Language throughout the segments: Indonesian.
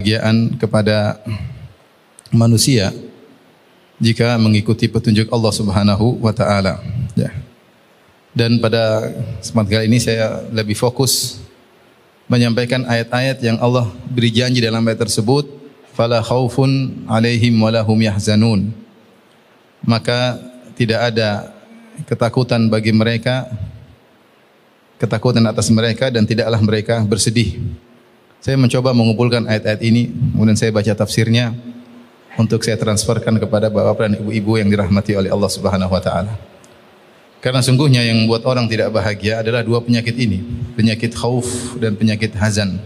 kebahagiaan kepada manusia jika mengikuti petunjuk Allah Subhanahu wa taala, ya. Dan pada kesempatan kali ini saya lebih fokus menyampaikan ayat-ayat yang Allah beri janji dalam ayat tersebut, fala khaufun alaihim wala hum yahzanun. Maka tidak ada ketakutan bagi mereka, ketakutan atas mereka, dan tidaklah mereka bersedih. Saya mencoba mengumpulkan ayat-ayat ini, kemudian saya baca tafsirnya untuk saya transferkan kepada bapak-bapak dan ibu-ibu yang dirahmati oleh Allah Subhanahu wa taala. Karena sungguhnya yang membuat orang tidak bahagia adalah dua penyakit ini, penyakit khauf dan penyakit hazan.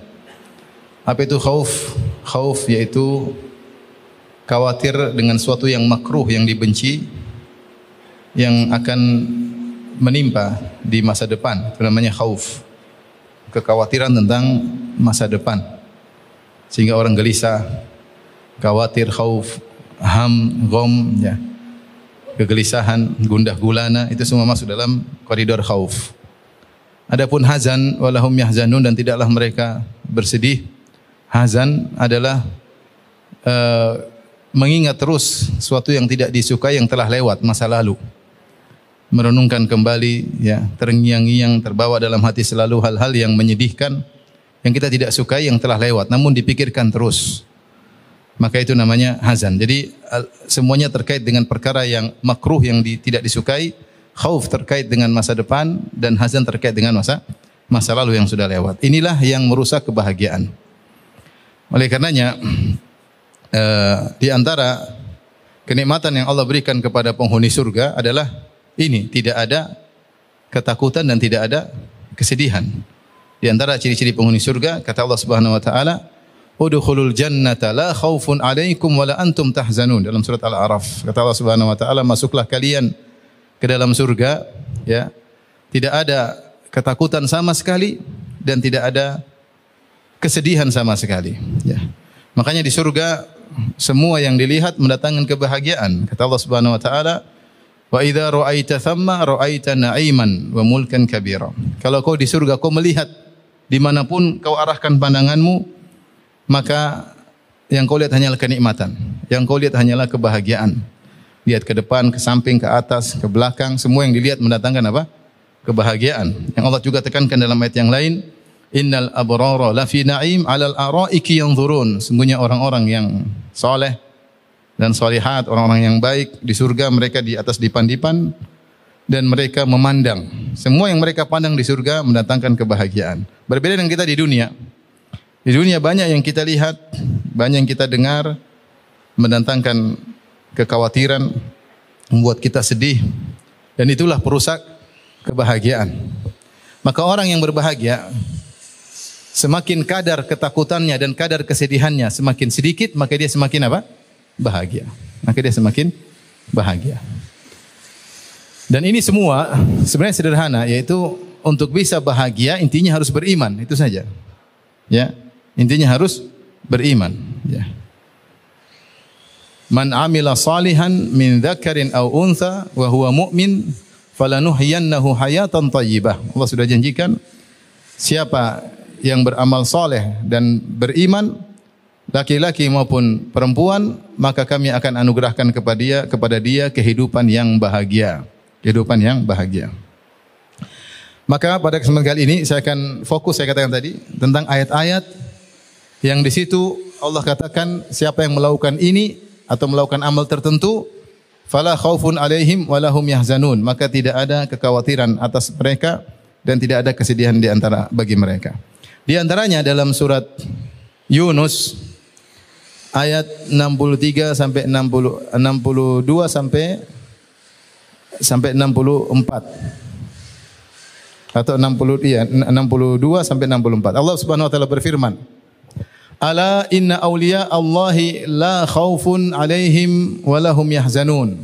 Apa itu khauf? Khauf yaitu khawatir dengan suatu yang makruh, yang dibenci, yang akan menimpa di masa depan. Itu namanya khauf. Kekhawatiran tentang masa depan. Sehingga orang gelisah, khawatir, khauf, ham, gham, ya. Kegelisahan, gundah gulana, itu semua masuk dalam koridor khauf. Adapun hazan, walahum yahzanun, dan tidaklah mereka bersedih. Hazan adalah mengingat terus suatu yang tidak disukai yang telah lewat, masa lalu. Merenungkan kembali, ya, terngiang-ngiang, terbawa dalam hati selalu hal-hal yang menyedihkan, yang kita tidak sukai yang telah lewat, namun dipikirkan terus. Maka itu namanya hazan. Jadi semuanya terkait dengan perkara yang makruh, yang tidak disukai. Khauf terkait dengan masa depan, dan hazan terkait dengan masa lalu yang sudah lewat. Inilah yang merusak kebahagiaan. Oleh karenanya di antara kenikmatan yang Allah berikan kepada penghuni surga adalah ini, tidak ada ketakutan dan tidak ada kesedihan. Di antara ciri-ciri penghuni surga, kata Allah Subhanahu wa taala, udkhulul jannata la khaufun 'alaikum wa la antum tahzanun, dalam surat Al-A'raf. Kata Allah Subhanahu wa taala, masuklah kalian ke dalam surga, ya. Tidak ada ketakutan sama sekali dan tidak ada kesedihan sama sekali, ya. Makanya di surga semua yang dilihat mendatangkan kebahagiaan. Kata Allah Subhanahu wa taala, wa idza ra'aita thamma ra'aita na'iman wa mulkan kabira. Kalau kau di surga, kau melihat dimanapun kau arahkan pandanganmu, maka yang kau lihat hanyalah kenikmatan, yang kau lihat hanyalah kebahagiaan. Lihat ke depan, ke samping, ke atas, ke belakang, semua yang dilihat mendatangkan apa? Kebahagiaan. Yang Allah juga tekankan dalam ayat yang lain, innal abrara lafi na'im 'alal araiki yanzurun. Sungguhnya orang-orang yang saleh dan salihat, orang-orang yang baik di surga, mereka di atas dipan-dipan dan mereka memandang. Semua yang mereka pandang di surga mendatangkan kebahagiaan. Berbeda dengan kita di dunia. Di dunia banyak yang kita lihat, banyak yang kita dengar, mendatangkan kekhawatiran, membuat kita sedih, dan itulah perusak kebahagiaan. Maka orang yang berbahagia, semakin kadar ketakutannya dan kadar kesedihannya semakin sedikit, maka dia semakin apa? Bahagia. Maka dia semakin bahagia. Dan ini semua sebenarnya sederhana, yaitu untuk bisa bahagia intinya harus beriman, itu saja. Ya. Intinya harus beriman, ya. Man amila salihan min dzakarin aw untha wa huwa mu'min falanuhyiyannahu hayatan thayyibah. Allah sudah janjikan, siapa yang beramal saleh dan beriman, laki-laki maupun perempuan, maka kami akan anugerahkan kepada dia kehidupan yang bahagia, kehidupan yang bahagia. Maka pada kesempatan kali ini saya akan fokus, saya katakan tadi, tentang ayat-ayat yang di situ Allah katakan siapa yang melakukan ini atau melakukan amal tertentu, fala khaufun alaihim wa lahum yahzanun, maka tidak ada kekhawatiran atas mereka dan tidak ada kesedihan di antara bagi mereka. Di antaranya dalam surat Yunus ayat 63 sampai 62 sampai 64 atau 62 sampai 64. Allah Subhanahu wa taala berfirman, ala inna awliya Allahi la khaufun alaihim wa lahum yahzanun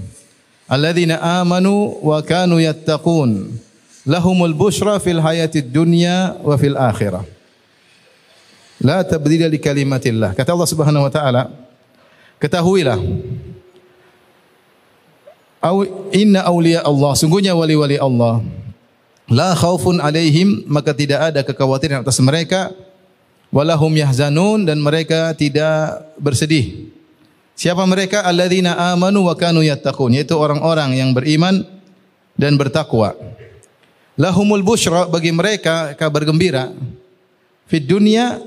alladzina amanu wa kanu yattaqun lahumul busyra fil hayatid dunya wa fil akhirah la tabdila li kalimatillah. Kata Allah Subhanahu wa taala, ketahuilah, inna awliya Allah, sungguhnya wali-wali Allah, la khaufun alaihim, maka tidak ada kekhawatiran atas mereka, walahum yahzanun, dan mereka tidak bersedih. Siapa mereka? Alladzina amanu wa kanu yattaqun, yaitu orang-orang yang beriman dan bertakwa. Lahumul busyra, bagi mereka kabar gembira, fid dunya,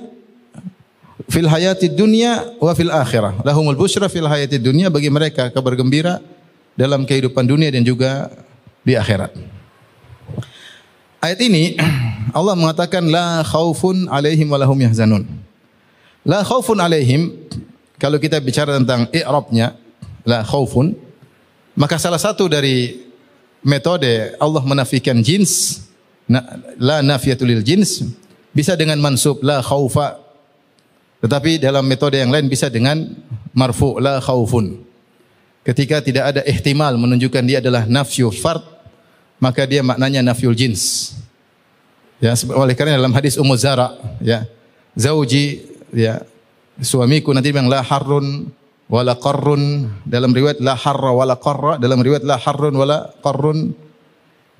fil hayatid dunya wa fil akhirah. Lahumul busyra fil hayatid dunya, bagi mereka kabar gembira dalam kehidupan dunia dan juga di akhirat. Ayat ini Allah mengatakan la khaufun alaihim wa lahum yahzanun. La khaufun alaihim, kalau kita bicara tentang i'rabnya la khaufun, maka salah satu dari metode Allah menafikan jins, la nafiyatul lil jins, bisa dengan mansub la khaufa. Tetapi dalam metode yang lain bisa dengan marfu la khaufun. Ketika tidak ada ihtimal menunjukkan dia adalah nafyu fard, maka dia maknanya nafyul jins. Ya, oleh karena dalam hadis Ummu Zara, ya, zauji, ya, suamiku, nanti bilang la harrun wala qarrun, dalam riwayat la harra wala qarra, dalam riwayat la harrun wala qarrun,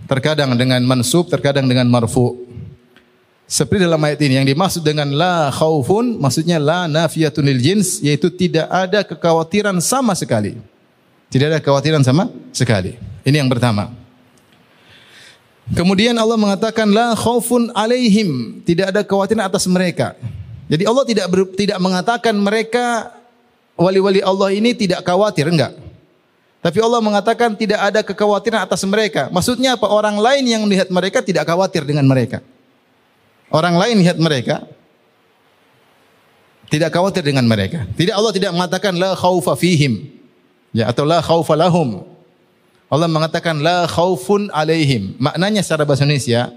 terkadang dengan mansub, terkadang dengan marfu. Seperti dalam ayat ini yang dimaksud dengan la khaufun, maksudnya la nafiyatun lil jins, yaitu tidak ada kekhawatiran sama sekali. Tidak ada kekhawatiran sama sekali. Ini yang pertama. Kemudian Allah mengatakan la khaufun alaihim, tidak ada kekhawatiran atas mereka. Jadi Allah tidak mengatakan mereka wali-wali Allah ini tidak khawatir, enggak. Tapi Allah mengatakan tidak ada kekhawatiran atas mereka. Maksudnya apa? Orang lain yang melihat mereka tidak khawatir dengan mereka. Orang lain lihat mereka tidak khawatir dengan mereka. Allah tidak mengatakan la khaufa fihim, ya, atau la khaufa lahum. Allah mengatakan la khaufun alaihim. Maknanya secara bahasa Indonesia,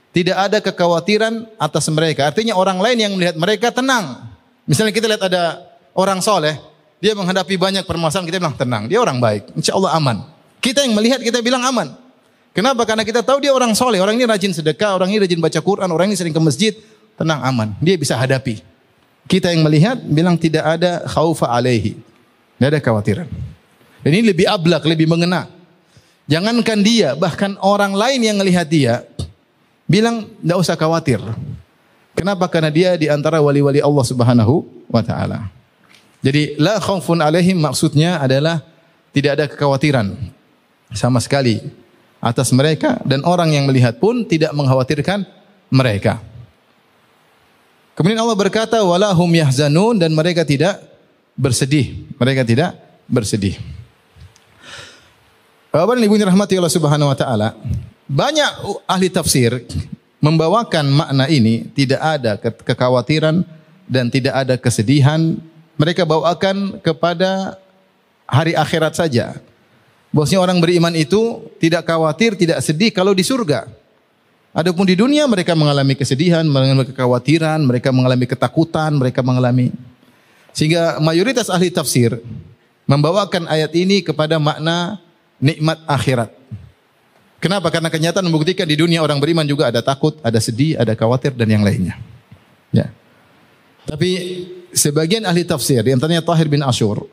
tidak ada kekhawatiran atas mereka. Artinya orang lain yang melihat mereka tenang. Misalnya kita lihat ada orang soleh, dia menghadapi banyak permasalahan, kita bilang tenang, dia orang baik, insya Allah aman. Kita yang melihat, kita bilang aman. Kenapa? Karena kita tahu dia orang soleh, orang ini rajin sedekah, orang ini rajin baca Quran, orang ini sering ke masjid, tenang, aman. Dia bisa hadapi. Kita yang melihat bilang tidak ada khaufa alaihi, tidak ada kekhawatiran. Dan ini lebih ablak, lebih mengena. Jangankan dia, bahkan orang lain yang melihat dia bilang tidak usah khawatir. Kenapa? Karena dia di antara wali-wali Allah Subhanahu wa taala. Jadi la khaufun alaihim maksudnya adalah tidak ada kekhawatiran sama sekali atas mereka, dan orang yang melihat pun tidak mengkhawatirkan mereka. Kemudian Allah berkata wala hum yahzanun, dan mereka tidak bersedih. Mereka tidak bersedih. Bapak dan Ibu yang dirahmati Allah Subhanahu wa taala, banyak ahli tafsir membawakan makna ini, tidak ada kekhawatiran dan tidak ada kesedihan. Mereka bawakan kepada hari akhirat saja. Bahwasanya orang beriman itu tidak khawatir, tidak sedih kalau di surga. Adapun di dunia mereka mengalami kesedihan, mengalami kekhawatiran, mereka mengalami ketakutan, mereka mengalami. Sehingga mayoritas ahli tafsir membawakan ayat ini kepada makna nikmat akhirat. Kenapa? Karena kenyataan membuktikan di dunia orang beriman juga ada takut, ada sedih, ada khawatir dan yang lainnya. Ya. Tapi sebagian ahli tafsir, di antaranya Tahir bin Ashur,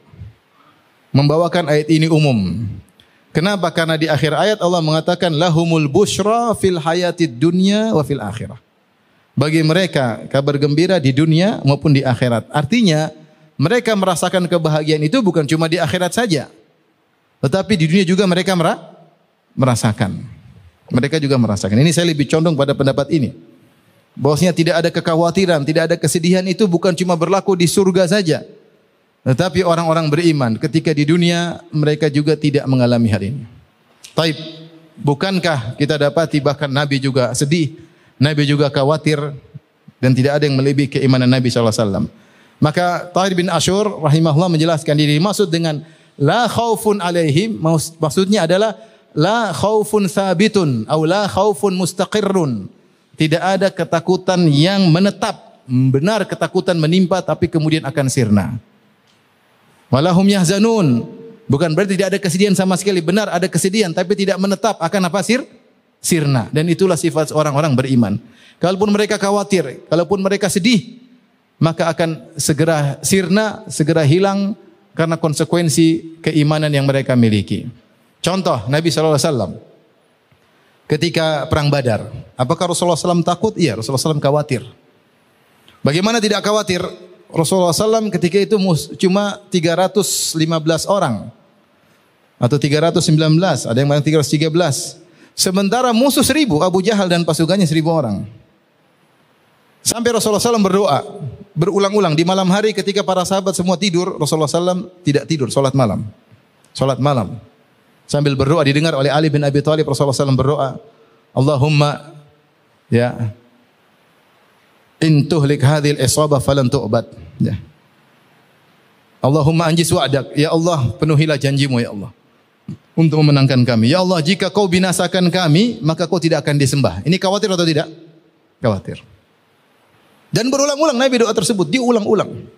membawakan ayat ini umum. Kenapa? Karena di akhir ayat Allah mengatakan lahumul busyra fil hayatid dunya wa fil akhirah. Bagi mereka kabar gembira di dunia maupun di akhirat. Artinya mereka merasakan kebahagiaan itu bukan cuma di akhirat saja, tetapi di dunia juga mereka merasakan. Mereka juga merasakan. Ini saya lebih condong pada pendapat ini. Bahwasanya tidak ada kekhawatiran, tidak ada kesedihan itu bukan cuma berlaku di surga saja. Tetapi orang-orang beriman ketika di dunia mereka juga tidak mengalami hal ini. Taib, bukankah kita dapati bahkan Nabi juga sedih, Nabi juga khawatir, dan tidak ada yang melebihi keimanan Nabi SAW. Maka Tahir bin Ashur rahimahullah menjelaskan diri maksud dengan la khaufun alaihim, maksudnya adalah la khaufun sabitun atau la khaufun mustaqirrun. Tidak ada ketakutan yang menetap, benar ketakutan menimpa tapi kemudian akan sirna. Walahum yahzanun, bukan berarti tidak ada kesedihan sama sekali, benar ada kesedihan tapi tidak menetap, akan apa? Sirna. Dan itulah sifat orang-orang beriman. Kalaupun mereka khawatir, kalaupun mereka sedih, maka akan segera sirna, segera hilang karena konsekuensi keimanan yang mereka miliki. Contoh Nabi SAW ketika perang Badar, apakah Rasulullah SAW takut? Iya, Rasulullah SAW khawatir. Bagaimana tidak khawatir? Rasulullah SAW ketika itu cuma 315 orang atau 319, ada yang bilang 313. Sementara musuh 1000, Abu Jahal dan pasukannya 1000 orang. Sampai Rasulullah SAW berdoa berulang-ulang di malam hari ketika para sahabat semua tidur, Rasulullah SAW tidak tidur, salat malam. Salat malam. Sambil berdoa didengar oleh Ali bin Abi Thalib, Rasulullah SAW berdoa, Allahumma ya in tuhlik hadhil isabah falan tu'bad. Ya. Allahumma anjis wa'dak. Ya Allah, penuhilah janjimu ya Allah untuk memenangkan kami. Ya Allah, jika kau binasakan kami, maka kau tidak akan disembah. Ini khawatir atau tidak? Khawatir. Dan berulang-ulang Nabi doa tersebut, diulang-ulang.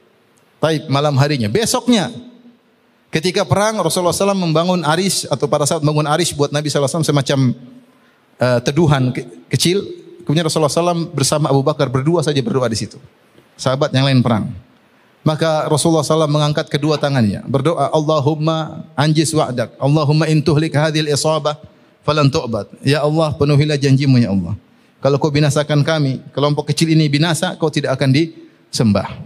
Taib malam harinya. Besoknya, ketika perang, Rasulullah SAW membangun arish, atau para sahabat membangun arish buat Nabi SAW semacam teduhan kecil. Kemudian Rasulullah SAW bersama Abu Bakar berdua saja berdoa di situ. Sahabat yang lain perang. Maka Rasulullah SAW mengangkat kedua tangannya, berdoa, Allahumma anjis wa'dak, Allahumma intuhlik hadhil isabah falan tu'bad. Ya Allah, penuhilah janjimu ya Allah. Kalau kau binasakan kami, kelompok kecil ini binasa, kau tidak akan disembah.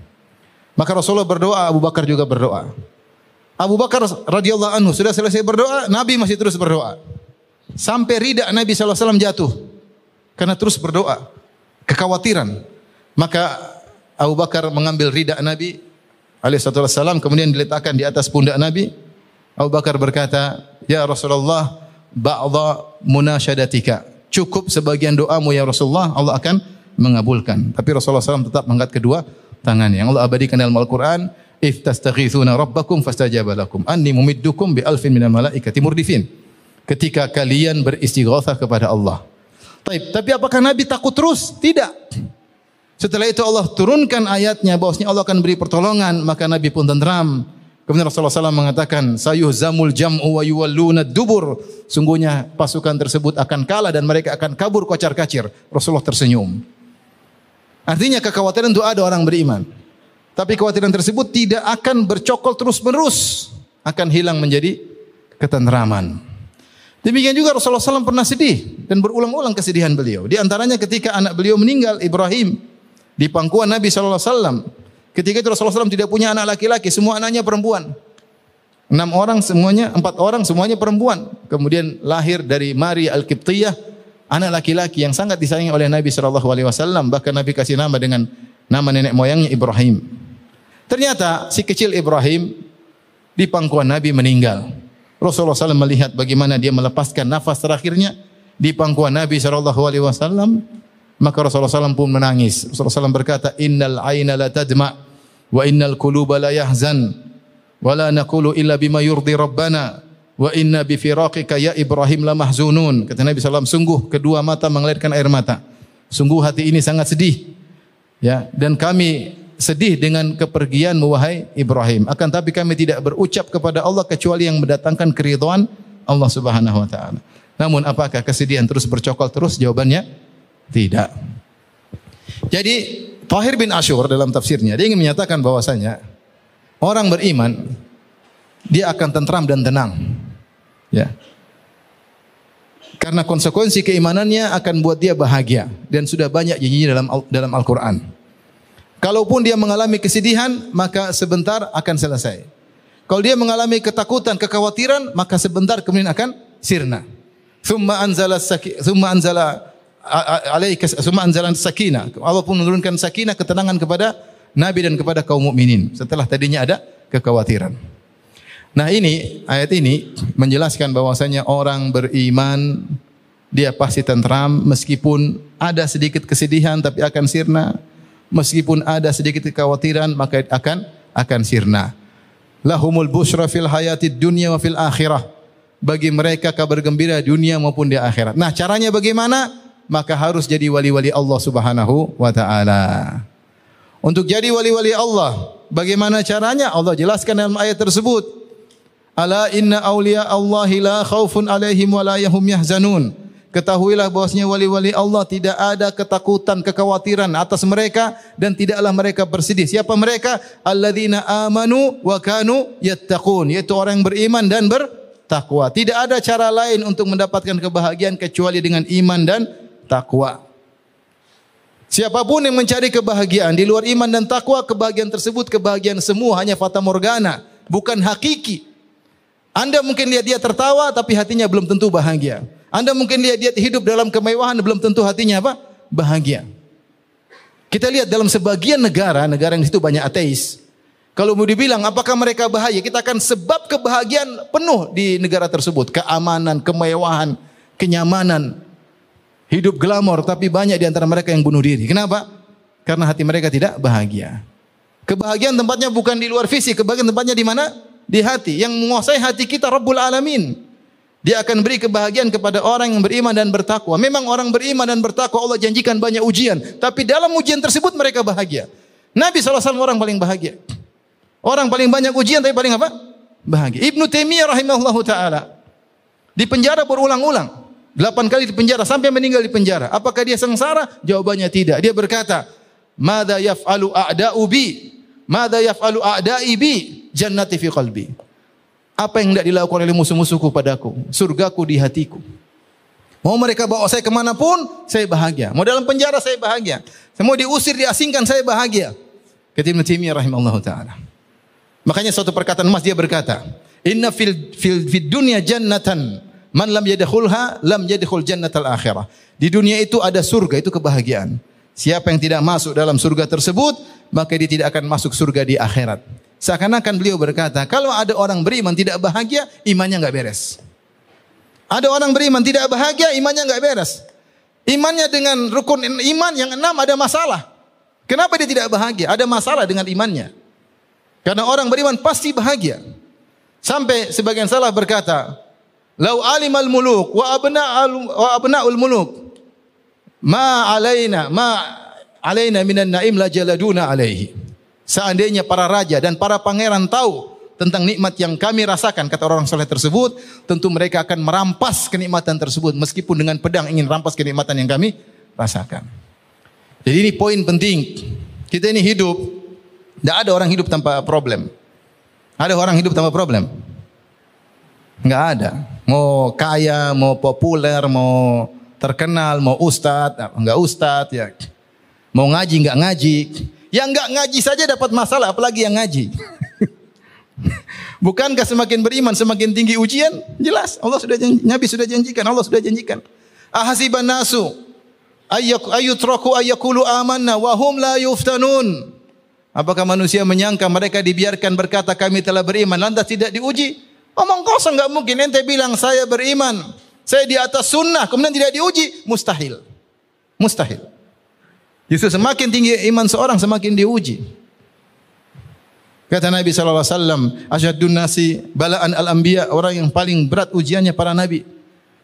Maka Rasulullah berdoa, Abu Bakar juga berdoa. Abu Bakar radhiyallahu anhu sudah selesai berdoa, Nabi masih terus berdoa. Sampai rida Nabi SAW jatuh. Karena terus berdoa, kekhawatiran. Maka Abu Bakar mengambil rida Nabi alaihissalam, kemudian diletakkan di atas pundak Nabi. Abu Bakar berkata, Ya Rasulullah, ba'dha munasyadatika. Cukup sebagian doamu ya Rasulullah, Allah akan mengabulkan. Tapi Rasulullah SAW tetap mengangkat kedua tangannya. Yang Allah abadikan dalam Al-Quran, if tastaghithuna rabbakum fastajaba lakum anni mumiddukum bi alfin minal malaikati murdifin. Ketika kalian beristighatsah kepada Allah. Tapi apakah Nabi takut terus? Tidak. Setelah itu Allah turunkan ayatnya bahwasanya Allah akan beri pertolongan, maka Nabi pun tenteram. Kemudian Rasulullah SAW mengatakan, sayuhzamul jam'u wa yuwalluna dubur. Sungguhnya pasukan tersebut akan kalah dan mereka akan kabur kocar-kacir. Rasulullah tersenyum. Artinya kekhawatiran itu ada orang beriman. Tapi kekhawatiran tersebut tidak akan bercokol terus-menerus, akan hilang menjadi ketenteraman. Demikian juga Rasulullah SAW pernah sedih dan berulang-ulang kesedihan beliau. Di antaranya ketika anak beliau meninggal, Ibrahim, di pangkuan Nabi SAW. Ketika itu Rasulullah SAW tidak punya anak laki-laki, semua anaknya perempuan. 4 orang semuanya perempuan. Kemudian lahir dari Maria Al-Qibtiyah, anak laki-laki yang sangat disayangi oleh Nabi SAW. Bahkan Nabi kasih nama dengan nama nenek moyangnya Ibrahim. Ternyata si kecil Ibrahim di pangkuan Nabi meninggal. Rasulullah SAW melihat bagaimana dia melepaskan nafas terakhirnya di pangkuan Nabi SAW. Maka Rasulullah SAW pun menangis. Rasulullah SAW berkata, Innal aina la tadma wa innal quluba la yahzan wa la naqulu illa bima yurdi rabbana wa inna bi firaqika ya Ibrahim la mahzunun. Kata Nabi SAW, sungguh kedua mata mengalirkan air mata. Sungguh hati ini sangat sedih. Ya, dan kami sedih dengan kepergianmu wahai Ibrahim. Akan tapi kami tidak berucap kepada Allah kecuali yang mendatangkan keridhaan Allah Subhanahu wa taala. Namun apakah kesedihan terus bercokol terus? Jawabannya tidak. Jadi Tahir bin Ashur dalam tafsirnya dia ingin menyatakan bahwasanya orang beriman dia akan tentram dan tenang. Ya. Karena konsekuensi keimanannya akan buat dia bahagia dan sudah banyak janjinya dalam Al-Qur'an. Kalaupun dia mengalami kesedihan, maka sebentar akan selesai. Kalau dia mengalami ketakutan, kekhawatiran, maka sebentar kemudian akan sirna. Thumma anzala sakinah. Allah pun menurunkan sakinah, ketenangan kepada Nabi dan kepada kaum mukminin. Setelah tadinya ada kekhawatiran. Nah ini, ayat ini menjelaskan bahwasanya orang beriman, dia pasti tentram, meskipun ada sedikit kesedihan tapi akan sirna. Meskipun ada sedikit kekhawatiran maka akan sirna. Lahumul busyra fil hayatid dunya wa fil akhirah. Bagi mereka kabar gembira dunia maupun di akhirat. Nah, caranya bagaimana? Maka harus jadi wali-wali Allah Subhanahu wa taala. Untuk jadi wali-wali Allah, bagaimana caranya? Allah jelaskan dalam ayat tersebut. Ala inna awliya Allahi la khaufun alaihim wa la hum yahzanun. Ketahuilah bahwasanya wali-wali Allah tidak ada ketakutan, kekhawatiran atas mereka dan tidaklah mereka bersedih. Siapa mereka? Alladzina amanu wa kanu yattaqun, yaitu orang yang beriman dan bertakwa. Tidak ada cara lain untuk mendapatkan kebahagiaan kecuali dengan iman dan takwa. Siapapun yang mencari kebahagiaan di luar iman dan takwa, kebahagiaan tersebut kebahagiaan semu, hanya fata morgana, bukan hakiki. Anda mungkin lihat dia tertawa, tapi hatinya belum tentu bahagia. Anda mungkin lihat dia hidup dalam kemewahan, belum tentu hatinya apa? Bahagia. Kita lihat dalam sebagian negara yang di situ banyak ateis. Kalau mau dibilang apakah mereka bahagia, kita akan sebab kebahagiaan penuh di negara tersebut. Keamanan, kemewahan, kenyamanan. Hidup glamor, tapi banyak di antara mereka yang bunuh diri. Kenapa? Karena hati mereka tidak bahagia. Kebahagiaan tempatnya bukan di luar fisik, kebahagiaan tempatnya di mana? Di hati. Yang menguasai hati kita Rabbul Alamin. Dia akan beri kebahagiaan kepada orang yang beriman dan bertakwa. Memang orang beriman dan bertakwa Allah janjikan banyak ujian, tapi dalam ujian tersebut mereka bahagia. Nabi SAW orang paling bahagia. Orang paling banyak ujian tapi paling apa? Bahagia. Ibnu Taimiyah rahimahullahu taala di penjara berulang-ulang. 8 kali di penjara sampai meninggal di penjara. Apakah dia sengsara? Jawabannya tidak. Dia berkata, "Madza yaf'alu a'da'u bi? Madza yaf'alu a'da'i bi? Jannati fi qalbi." Apa yang tidak dilakukan oleh musuh-musuhku padaku? Surgaku di hatiku. Mau mereka bawa saya kemanapun, saya bahagia. Mau dalam penjara, saya bahagia. Mau diusir, diasingkan, saya bahagia. Kata Ibnu Taimiyah rahimahullahu taala. Makanya suatu perkataan emas dia berkata, "Inna fil dunya jannatan. Man lam yadkhulha lam yadkhul jannatal akhirah." Di dunia itu ada surga, itu kebahagiaan. Siapa yang tidak masuk dalam surga tersebut, maka dia tidak akan masuk surga di akhirat. Seakan-akan beliau berkata, kalau ada orang beriman tidak bahagia, imannya enggak beres. Ada orang beriman tidak bahagia, imannya enggak beres. Imannya dengan rukun iman yang 6 ada masalah. Kenapa dia tidak bahagia? Ada masalah dengan imannya. Karena orang beriman pasti bahagia. Sampai sebagian salaf berkata, "Lau alimal muluk wa abna'ul muluk ma alaina minan naim la jaladuna alaihi." Seandainya para raja dan para pangeran tahu tentang nikmat yang kami rasakan, kata orang soleh tersebut, tentu mereka akan merampas kenikmatan tersebut meskipun dengan pedang ingin rampas kenikmatan yang kami rasakan. Jadi ini poin penting. Kita ini hidup, tidak ada orang hidup tanpa problem. Ada orang hidup tanpa problem? Enggak ada. Mau kaya, mau populer, mau terkenal, mau ustad, enggak ustad ya. Mau ngaji, enggak ngaji. Yang enggak ngaji saja dapat masalah, apalagi yang ngaji. Bukankah semakin beriman semakin tinggi ujian? Jelas, Allah sudah Nabi sudah janjikan, Allah sudah janjikan. Ahasiban nasu ayyutraku ayyakulu amanna wa hum la yuftanun. Apakah manusia menyangka mereka dibiarkan berkata kami telah beriman lantas tidak diuji? Omong kosong, enggak mungkin. Ente bilang saya beriman, saya di atas sunnah, kemudian tidak diuji, mustahil. Mustahil. Justru semakin tinggi iman seorang semakin diuji. Kata Nabi SAW, asyadun nasi bala'an al-anbiya, orang yang paling berat ujiannya para nabi.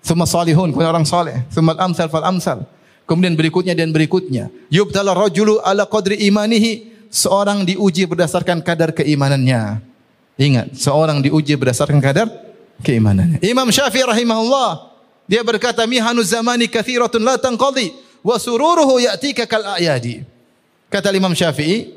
Thumma salihun, kemudian orang saleh. Thumma al-amsal fal-amsal. Kemudian berikutnya dan berikutnya. Yubtala rajulu ala qadri imanihi, seorang diuji berdasarkan kadar keimanannya. Ingat, seorang diuji berdasarkan kadar keimanannya. Imam Syafi'i rahimahullah, dia berkata, mihanuz zamani kathiratun la tanqadi, wa sururuhu ya'tika kal a'yadi. Kata Imam Syafi'i,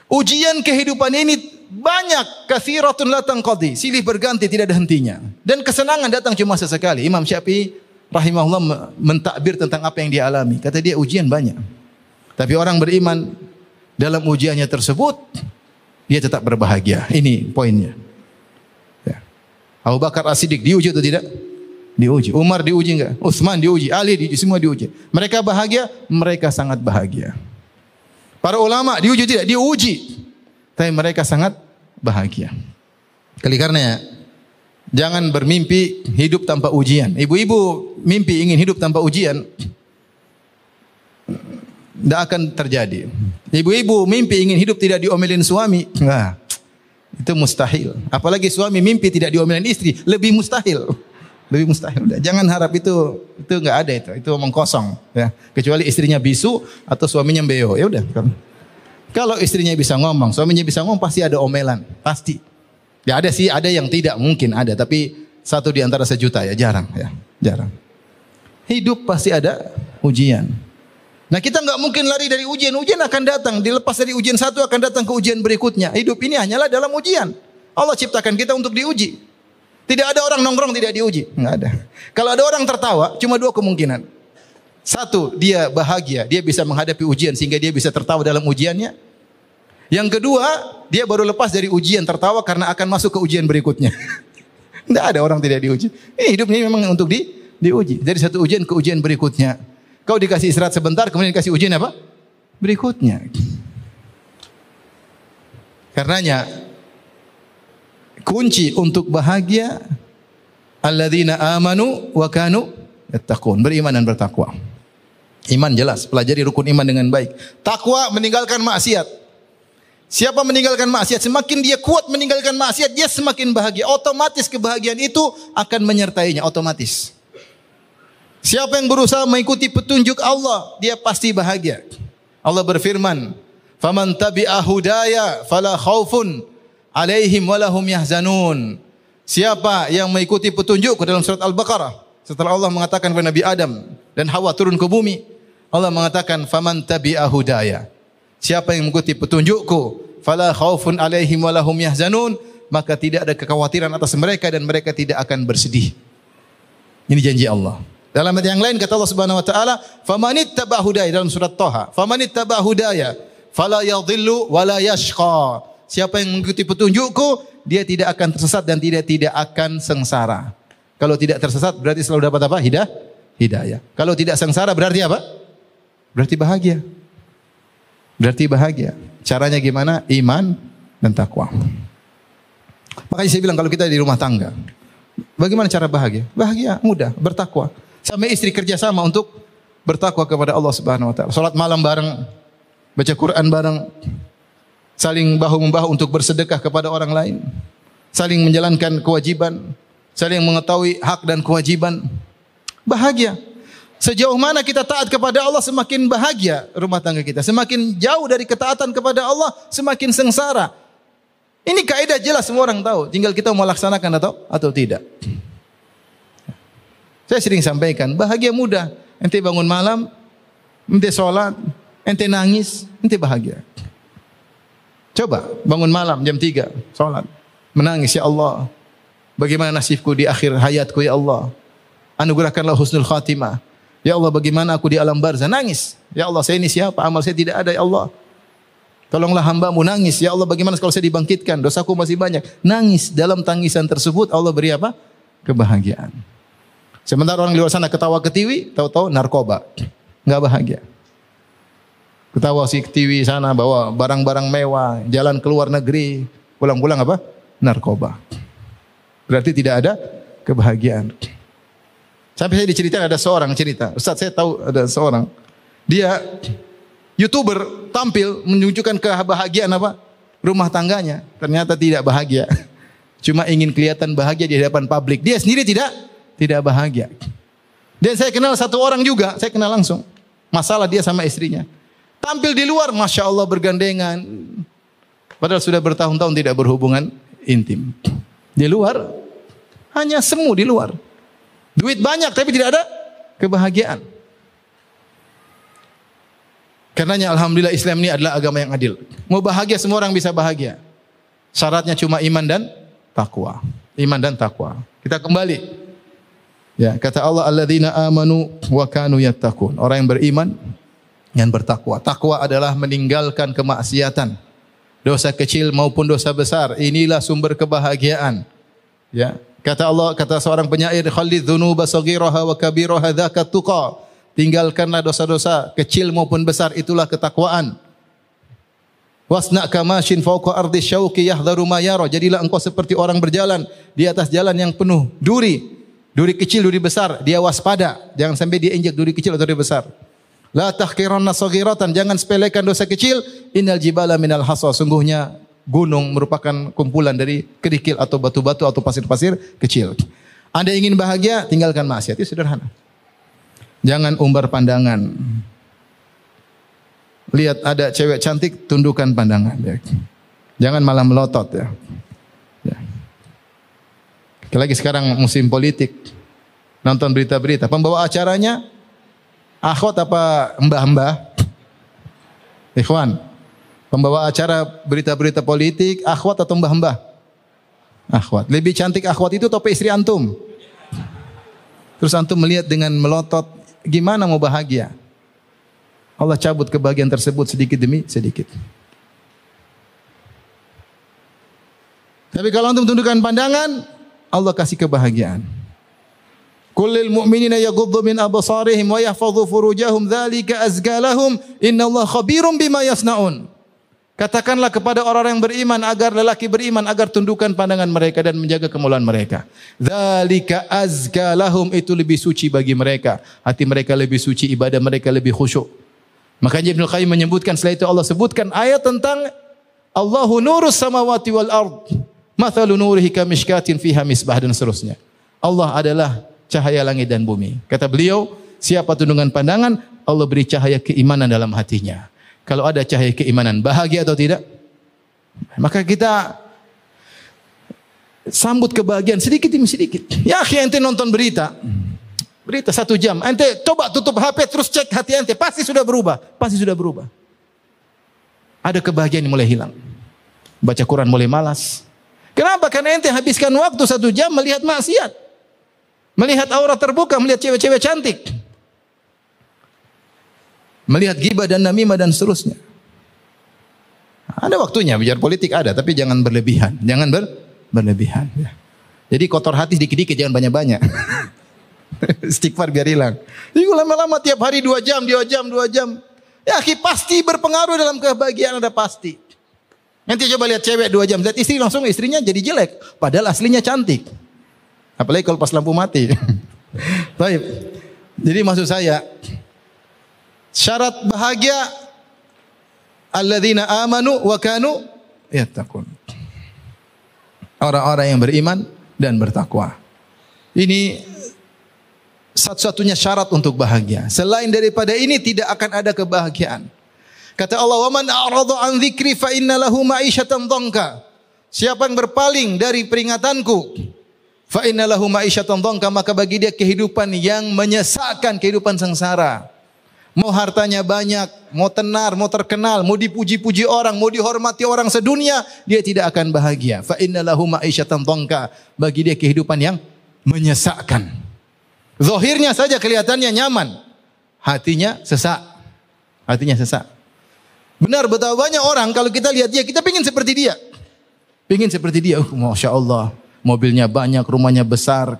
ujian kehidupan ini banyak, kathiratun la tanqadi, silih berganti tidak ada hentinya. Dan kesenangan datang cuma sesekali. Imam Syafi'i rahimahullah mentakbir tentang apa yang dia alami. Kata dia ujian banyak. Tapi orang beriman dalam ujiannya tersebut dia tetap berbahagia. Ini poinnya. Ya. Abu Bakar As-Siddiq diuji atau tidak? Diuji. Umar diuji enggak? Utsman diuji, Ali diuji, semua diuji. Mereka bahagia, mereka sangat bahagia. Para ulama diuji tidak? Diuji. Tapi mereka sangat bahagia. Oleh karenanya, jangan bermimpi hidup tanpa ujian. Ibu-ibu mimpi ingin hidup tanpa ujian, tidak akan terjadi. Ibu-ibu mimpi ingin hidup tidak diomelin suami, nah, itu mustahil. Apalagi suami mimpi tidak diomelin istri, lebih mustahil. Lebih mustahil. Jangan harap itu enggak ada itu omong kosong ya. Kecuali istrinya bisu atau suaminya beo, ya udah. Kalau istrinya bisa ngomong, suaminya bisa ngomong, pasti ada omelan, pasti. Ya ada sih, ada yang tidak mungkin ada, tapi satu di antara sejuta ya, jarang ya, jarang. Hidup pasti ada ujian. Nah, kita enggak mungkin lari dari ujian. Ujian akan datang, dilepas dari ujian satu akan datang ke ujian berikutnya. Hidup ini hanyalah dalam ujian. Allah ciptakan kita untuk diuji. Tidak ada orang nongkrong tidak diuji. Enggak ada. Kalau ada orang tertawa, cuma dua kemungkinan. Satu, dia bahagia, dia bisa menghadapi ujian sehingga dia bisa tertawa dalam ujiannya. Yang kedua, dia baru lepas dari ujian tertawa karena akan masuk ke ujian berikutnya. Tidak ada orang tidak diuji. Ini hidup ini memang untuk diuji. Dari satu ujian ke ujian berikutnya. Kau dikasih istirahat sebentar, kemudian dikasih ujian apa? Berikutnya. Karenanya kunci untuk bahagia alladzina amanu wa kanu yattaqun, beriman dan bertakwa. Iman jelas, pelajari rukun iman dengan baik. Takwa meninggalkan maksiat. Siapa meninggalkan maksiat, semakin dia kuat meninggalkan maksiat, dia semakin bahagia. Otomatis kebahagiaan itu akan menyertainya, otomatis. Siapa yang berusaha mengikuti petunjuk Allah, dia pasti bahagia. Allah berfirman, "Faman tabi'a hudaya fala khaufun 'alaihim wa lahum yahzanun." Siapa yang mengikuti petunjukku dalam surat Al-Baqarah, setelah Allah mengatakan kepada Nabi Adam dan Hawa turun ke bumi, Allah mengatakan, "Faman tabi'a hudaya." Siapa yang mengikuti petunjukku, fala khaufun 'alaihim wa lahum yahzanun, maka tidak ada kekhawatiran atas mereka dan mereka tidak akan bersedih. Ini janji Allah. Dalam ayat yang lain kata Allah Subhanahu wa taala, "Famanittaba hudaya" dalam surat Thaha, "Famanittaba hudaya fala yadhillu wa la yashqa." Siapa yang mengikuti petunjukku, dia tidak akan tersesat dan tidak akan sengsara. Kalau tidak tersesat berarti selalu dapat apa? Hidayah. Kalau tidak sengsara berarti apa? Berarti bahagia. Berarti bahagia. Caranya gimana? Iman dan takwa. Makanya saya bilang kalau kita di rumah tangga, bagaimana cara bahagia? Bahagia mudah, bertakwa. Sama istri kerja sama untuk bertakwa kepada Allah Subhanahu wa taala. Salat malam bareng, baca Quran bareng, saling bahu-membahu untuk bersedekah kepada orang lain, saling menjalankan kewajiban, saling mengetahui hak dan kewajiban. Bahagia. Sejauh mana kita taat kepada Allah, semakin bahagia rumah tangga kita. Semakin jauh dari ketaatan kepada Allah, semakin sengsara. Ini kaidah jelas, semua orang tahu. Tinggal kita mau laksanakan atau tidak. Saya sering sampaikan, bahagia mudah. Ente bangun malam, ente sholat, ente nangis, ente bahagia. Coba bangun malam jam 3, sholat, menangis, ya Allah, bagaimana nasibku di akhir hayatku, ya Allah. Anugerahkanlah husnul khatimah. Ya Allah, bagaimana aku di alam barzah, nangis. Ya Allah, saya ini siapa? Amal saya tidak ada, ya Allah. Tolonglah hamba-Mu, nangis. Ya Allah, bagaimana kalau saya dibangkitkan? Dosaku masih banyak. Nangis. Dalam tangisan tersebut Allah beri apa? Kebahagiaan. Sementara orang di luar sana ketawa ketiwi, tahu-tahu narkoba. Enggak bahagia. Ketawa si ketiwi sana bawa barang-barang mewah, jalan ke luar negeri, pulang-pulang apa? Narkoba. Berarti tidak ada kebahagiaan. Sampai saya diceritakan ada seorang cerita. Ustaz, saya tahu ada seorang. Dia YouTuber tampil menunjukkan kebahagiaan apa? Rumah tangganya. Ternyata tidak bahagia. Cuma ingin kelihatan bahagia di hadapan publik. Dia sendiri tidak bahagia. Dan saya kenal satu orang juga, saya kenal langsung. Masalah dia sama istrinya. Tampil di luar, Masya Allah bergandengan. Padahal sudah bertahun-tahun tidak berhubungan intim. Di luar, hanya semu di luar. Duit banyak tapi tidak ada kebahagiaan. Karenanya alhamdulillah Islam ini adalah agama yang adil. Mau bahagia semua orang bisa bahagia. Syaratnya cuma iman dan takwa. Iman dan takwa. Kita kembali. Ya, kata Allah, alladzina amanu wa kanu yattaqun. Orang yang beriman yang bertakwa. Takwa adalah meninggalkan kemaksiatan. Dosa kecil maupun dosa besar. Inilah sumber kebahagiaan. Ya. Kata Allah, kata seorang penyair, khalid dzunuba saghiraha wa kabiraha dzakat tuqa. Tinggalkanlah dosa-dosa kecil maupun besar, itulah ketakwaan. Wasna kamashin fawqa ardi syauqi yahdharu ma yara. Jadilah engkau seperti orang berjalan di atas jalan yang penuh duri. Duri kecil, duri besar, dia waspada. Jangan sampai dia injak duri kecil atau duri besar. La tahqiranna saghiratan, jangan sepelekan dosa kecil. Innal jibala minal hasa, sungguhnya gunung merupakan kumpulan dari kerikil atau batu-batu atau pasir-pasir kecil. Anda ingin bahagia, tinggalkan maksiat. Itu sederhana. Jangan umbar pandangan. Lihat ada cewek cantik, tundukkan pandangan. Jangan malah melotot. Ya. Lagi sekarang musim politik. Nonton berita-berita. Pembawa acaranya akhwat apa mbah-mbah? Ikhwan. Pembawa acara berita-berita politik, akhwat atau mbah-mbah? Akhwat. Lebih cantik akhwat itu atau istri antum? Terus antum melihat dengan melotot, gimana mau bahagia? Allah cabut kebahagiaan tersebut sedikit demi sedikit. Tapi kalau antum tundukkan pandangan, Allah kasih kebahagiaan. Kullil mu'minina yaghuddu min absarihim wa yahfadhu furujahum dzalika azka lahum innallaha khabirum bima yasnaun. Katakanlah kepada orang-orang yang beriman agar lelaki beriman agar tundukkan pandangan mereka dan menjaga kemuliaan mereka. Dzalika azka lahum, itu lebih suci bagi mereka. Hati mereka lebih suci, ibadah mereka lebih khusyuk. Makanya Ibnu Qayyim menyebutkan, setelah itu Allah sebutkan ayat tentang Allahu nurus samawati wal ard. Mathalu nurihi kamishkatin fiha misbah, dan seterusnya. Allah adalah cahaya langit dan bumi. Kata beliau, siapa tundungan pandangan, Allah beri cahaya keimanan dalam hatinya. Kalau ada cahaya keimanan, bahagia atau tidak? Maka kita sambut kebahagiaan sedikit demi sedikit. Ya, ente nonton berita 1 jam, ente coba tutup HP terus cek hati ente, pasti sudah berubah. Pasti sudah berubah. Ada kebahagiaan yang mulai hilang. Baca Quran mulai malas. Kenapa? Karena ente habiskan waktu 1 jam melihat maksiat. Melihat aurat terbuka, melihat cewek-cewek cantik. Melihat ghibah dan namimah dan seterusnya. Ada waktunya bicara politik ada, tapi jangan berlebihan. Jangan berlebihan. Ya. Jadi kotor hati dikit-dikit, jangan banyak-banyak. Istighfar biar hilang. Jadi lama-lama tiap hari 2 jam. Ya, pasti berpengaruh dalam kebahagiaan, ada pasti. Nanti coba lihat cewek 2 jam, lihat istri langsung istrinya jadi jelek, padahal aslinya cantik. Apalagi kalau pas lampu mati. Baik. Jadi maksud saya, syarat bahagia alladzina amanu wa kanu yattaqun. Orang-orang yang beriman dan bertakwa. Ini satu-satunya syarat untuk bahagia. Selain daripada ini tidak akan ada kebahagiaan. Kata Allah, "Wa man a'rada an dzikri fa inna lahu ma'isyatan dhanka." Siapa yang berpaling dari peringatanku, fa inna lahu ma'isyatan dhanka, maka bagi dia kehidupan yang menyesakkan, kehidupan sengsara. Mau hartanya banyak, mau tenar, mau terkenal, mau dipuji-puji orang, mau dihormati orang sedunia, dia tidak akan bahagia. Fa inna lahu ma'isyatan dhanka, bagi dia kehidupan yang menyesakkan. Zahirnya saja kelihatannya nyaman, hatinya sesak. Hatinya sesak. Benar, betapa banyak orang kalau kita lihat dia, kita pingin seperti dia. Pingin seperti dia. Masya Allah, mobilnya banyak, rumahnya besar,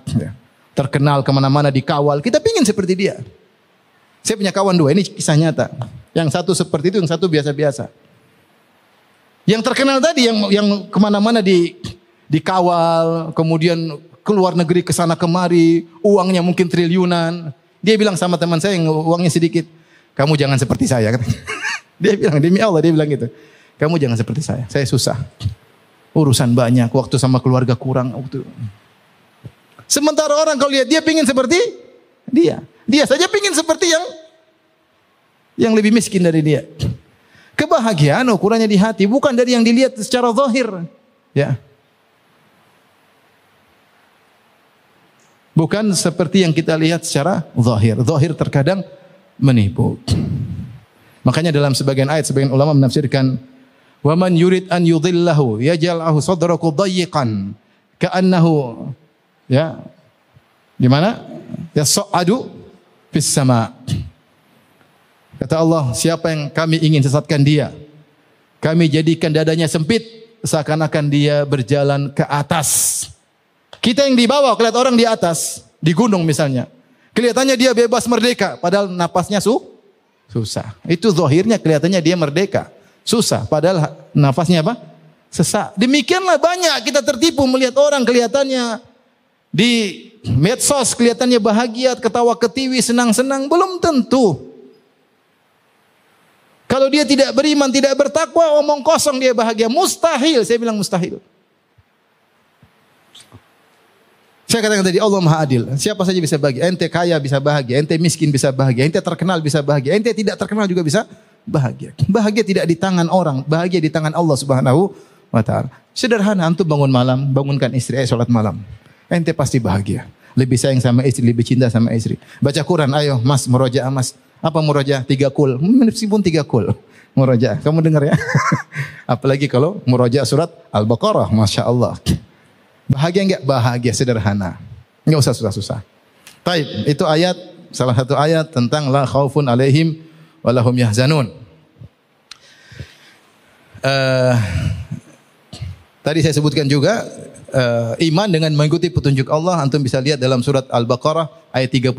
terkenal kemana-mana, dikawal. Kita pingin seperti dia. Saya punya kawan 2, ini kisah nyata. Yang satu seperti itu, yang satu biasa-biasa. Yang terkenal tadi, yang kemana-mana dikawal, kemudian keluar negeri kesana kemari, uangnya mungkin triliunan. Dia bilang sama teman saya yang uangnya sedikit, kamu jangan seperti saya. Dia bilang, demi Allah dia bilang gitu. Kamu jangan seperti saya susah. Urusan banyak, waktu sama keluarga kurang. Sementara orang kalau lihat dia pingin seperti dia. Dia saja pingin seperti yang lebih miskin dari dia. Kebahagiaan ukurannya di hati, bukan dari yang dilihat secara zahir. Ya. Bukan seperti yang kita lihat secara zahir. Zahir terkadang menipu. Makanya dalam sebagian ayat, sebagian ulama menafsirkan, wa man yurid an yudhillahu yaj'alhu sadrahu dayyiqan ka'annahu, ya, gimana? Yas'adu fis sama. Kata Allah, siapa yang kami ingin sesatkan dia, kami jadikan dadanya sempit seakan-akan dia berjalan ke atas. Kita yang di bawah kelihatan orang di atas, di gunung misalnya. Kelihatannya dia bebas merdeka, padahal napasnya susah. Itu zahirnya kelihatannya dia merdeka. Susah, padahal nafasnya apa? Sesak. Demikianlah banyak kita tertipu melihat orang kelihatannya di medsos, kelihatannya bahagia, ketawa ketiwi, senang-senang. Belum tentu. Kalau dia tidak beriman, tidak bertakwa, omong kosong dia bahagia. Mustahil, saya bilang mustahil. Saya katakan tadi, Allah Maha Adil. Siapa saja bisa bahagia. Ente kaya bisa bahagia, ente miskin bisa bahagia, ente terkenal bisa bahagia, ente tidak terkenal juga bisa bahagia. Bahagia tidak di tangan orang, bahagia di tangan Allah Subhanahu wa taala. Sederhana, antum bangun malam, bangunkan istri, salat malam. Ente pasti bahagia. Lebih sayang sama istri, lebih cinta sama istri. Baca Quran, ayo Mas, murojaah Mas. Apa murojaah? 3 kul. Meskipun 3 kul. Murojaah. Kamu dengar ya? Apalagi kalau murojaah surat Al-Baqarah, Masya Allah. Bahagia enggak? Bahagia, sederhana. Enggak usah susah-susah. Taib, itu ayat salah satu ayat tentang la khaufun alaihim wa lahum yahzanun. Tadi saya sebutkan juga iman dengan mengikuti petunjuk Allah. Antum bisa lihat dalam surat Al-Baqarah ayat 38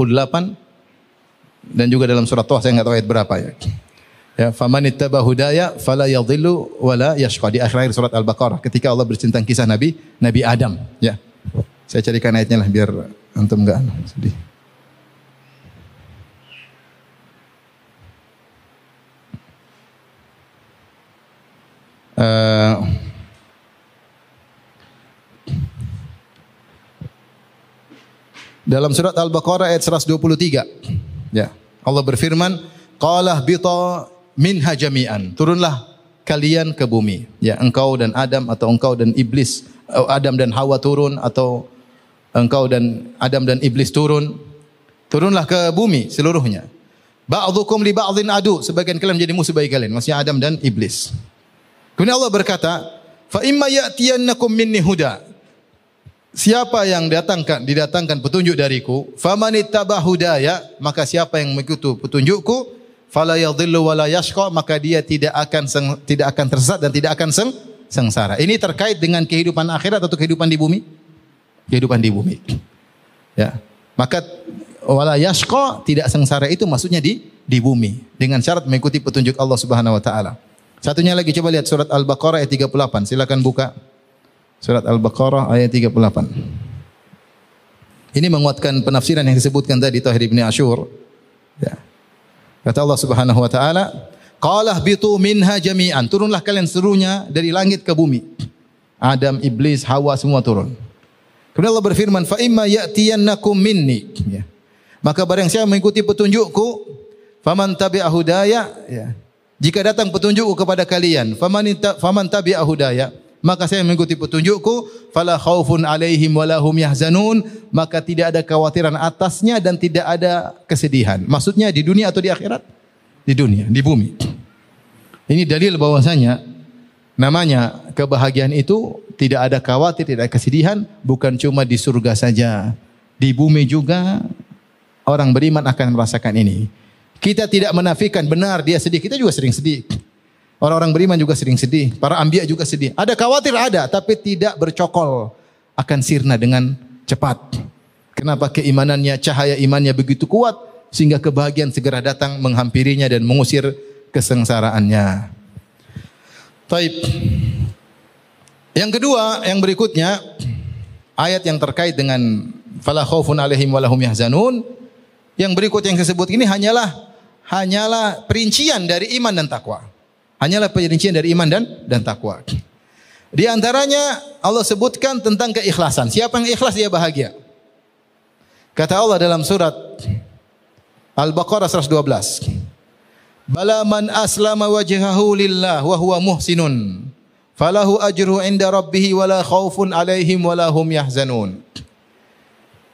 dan juga dalam surat Taha, saya enggak tahu ayat berapa ya. Ya, faman ittaba hudaya fala yadhillu wala yashqa, di akhir surat Al-Baqarah ketika Allah bercerita kisah Nabi Adam, ya. Saya carikan ayatnya lah biar antum enggak sedih. Dalam surat Al-Baqarah ayat 123, ya, Allah berfirman, qala bita minha jami'an, turunlah kalian ke bumi, ya, engkau dan Adam atau engkau dan iblis, Adam dan Hawa turun atau engkau dan Adam dan iblis turunlah ke bumi seluruhnya. Ba'dhukum li ba'dhin adu, sebagian kalian menjadi musuh bagi kalian, maksudnya Adam dan iblis. Kemudian Allah berkata, fa imma ya'tiyannakum minni huda, siapa yang didatangkan petunjuk dariku, famanittaba hudaya, maka siapa yang mengikuti petunjukku, fala yadhillu wala yashqa, maka dia tidak akan tersesat dan tidak akan sengsara. Ini terkait dengan kehidupan akhirat atau kehidupan di bumi? Kehidupan di bumi. Ya. Maka wala yashqa, tidak sengsara itu maksudnya di bumi dengan syarat mengikuti petunjuk Allah Subhanahu wa taala. Satunya lagi, coba lihat surat Al-Baqarah ayat 38. Silakan buka. Surat Al-Baqarah ayat 38. Ini menguatkan penafsiran yang disebutkan tadi Tahir Ibn Ashur. Ya. Kata Allah Subhanahu wa taala, qala bitu minha jami'an, turunlah kalian seluruhnya dari langit ke bumi. Adam, iblis, Hawa semua turun. Kemudian Allah berfirman, fa imma ya'tiyannakum minni, ya. Maka barang siapa mengikuti petunjukku, faman tabi'a hudaya, ya. Jika datang petunjukku kepada kalian, faman tabi'a hudaya, maka saya mengikuti petunjukku, fala khaufun alaihim wala hum yahzanun, maka tidak ada kekhawatiran atasnya dan tidak ada kesedihan. Maksudnya di dunia atau di akhirat? Di dunia, di bumi. Ini dalil bahwasanya namanya kebahagiaan itu tidak ada khawatir, tidak ada kesedihan, bukan cuma di surga saja. Di bumi juga orang beriman akan merasakan ini. Kita tidak menafikan benar dia sedih, kita juga sering sedih. Orang-orang beriman juga sering sedih, para anbiya juga sedih. Ada khawatir, ada, tapi tidak bercokol, akan sirna dengan cepat. Kenapa? Keimanannya, cahaya imannya begitu kuat sehingga kebahagiaan segera datang menghampirinya dan mengusir kesengsaraannya. Taib. Yang kedua, yang berikutnya, ayat yang terkait dengan fala khaufun alaihim wa lahum yahzanun. Yang berikut yang saya sebut ini hanyalah perincian dari iman dan takwa. Hanyalah perincian dari iman dan takwa. Di antaranya Allah sebutkan tentang keikhlasan. Siapa yang ikhlas dia bahagia. Kata Allah dalam surat Al-Baqarah 112. Bala man aslama wajhahu lillah wa huwa muhsinun falahu ajruhu inda rabbih wala khaufun alaihim wala hum yahzanun.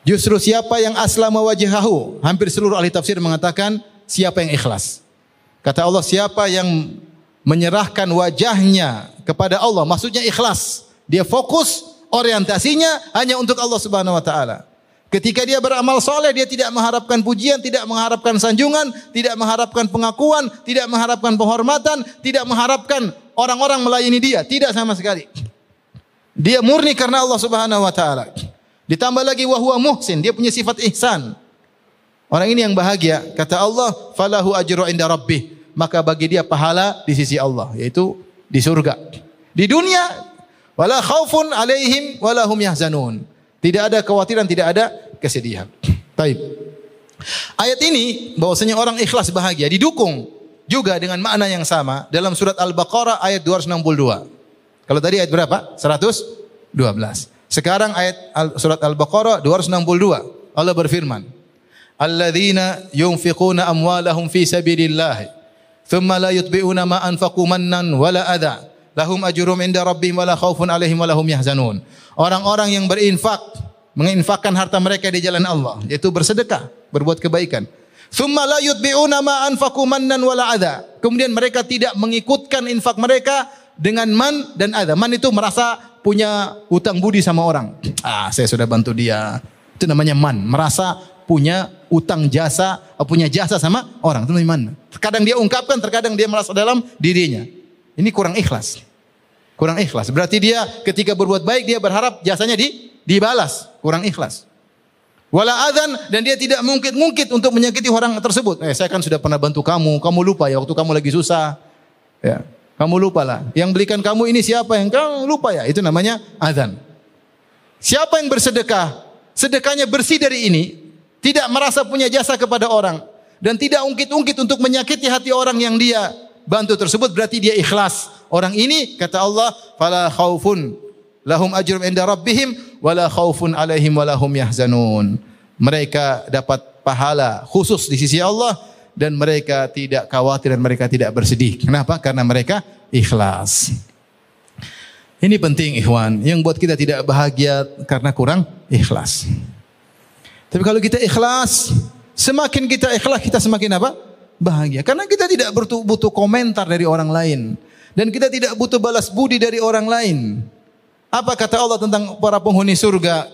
Justru siapa yang aslama wajhahu, hampir seluruh ahli tafsir mengatakan siapa yang ikhlas. Kata Allah, siapa yang menyerahkan wajahnya kepada Allah, maksudnya ikhlas. Dia fokus, orientasinya hanya untuk Allah Subhanahu wa taala. Ketika dia beramal soleh, dia tidak mengharapkan pujian, tidak mengharapkan sanjungan, tidak mengharapkan pengakuan, tidak mengharapkan penghormatan, tidak mengharapkan orang-orang melayani dia, tidak sama sekali. Dia murni karena Allah Subhanahu wa taala. Ditambah lagi wa huwa muhsin, dia punya sifat ihsan. Orang ini yang bahagia, kata Allah, falahu ajru inda rabbih, maka bagi dia pahala di sisi Allah, yaitu di surga. Di dunia wala khaufun alaihim wala hum yahzanun. Tidak ada kekhawatiran, tidak ada kesedihan. Baik. Ayat ini bahwasanya orang ikhlas bahagia didukung juga dengan makna yang sama dalam surat Al-Baqarah ayat 262. Kalau tadi ayat berapa? 112. Sekarang ayat surat Al-Baqarah 262. Allah berfirman, "Alladzina yunfiquna amwalahum fi sabilillah, thumma la yutbi'una ma anfaqu mannan wala adha, lahum ajrum inda rabbihim wala khaufun 'alaihim wala hum yahzanun." Orang-orang yang menginfakkan harta mereka di jalan Allah, yaitu bersedekah, berbuat kebaikan. Thumma la yutbi'una ma anfaqu mannan wala adha. Kemudian mereka tidak mengikutkan infak mereka dengan man dan adha. Man itu merasa punya hutang budi sama orang. Saya sudah bantu dia. Itu namanya man, merasa punya utang jasa, punya jasa sama orang. Itu mana? Terkadang dia ungkapkan, terkadang dia merasa dalam dirinya. Ini kurang ikhlas. Kurang ikhlas. Berarti dia ketika berbuat baik dia berharap jasanya dibalas. Kurang ikhlas. Wala adzan, dan dia tidak mungkit untuk menyakiti orang tersebut. Saya kan sudah pernah bantu kamu lupa ya waktu kamu lagi susah. Ya, kamu lupa lah. Yang belikan kamu ini siapa, yang kamu lupa ya. Itu namanya adzan. Siapa yang bersedekah, sedekahnya bersih dari ini, tidak merasa punya jasa kepada orang, dan tidak ungkit-ungkit untuk menyakiti hati orang yang dia bantu tersebut, berarti dia ikhlas. Orang ini kata Allah, fala khaufun lahum ajrum inda rabbihim wala khaufun alaihim wala hum yahzanun. Mereka dapat pahala khusus di sisi Allah dan mereka tidak khawatir dan mereka tidak bersedih. Kenapa? Karena mereka ikhlas. Ini penting ikhwan, yang buat kita tidak bahagia karena kurang ikhlas. Tapi kalau kita ikhlas, semakin kita ikhlas kita semakin apa? Bahagia. Karena kita tidak butuh komentar dari orang lain. Dan kita tidak butuh balas budi dari orang lain. Apa kata Allah tentang para penghuni surga?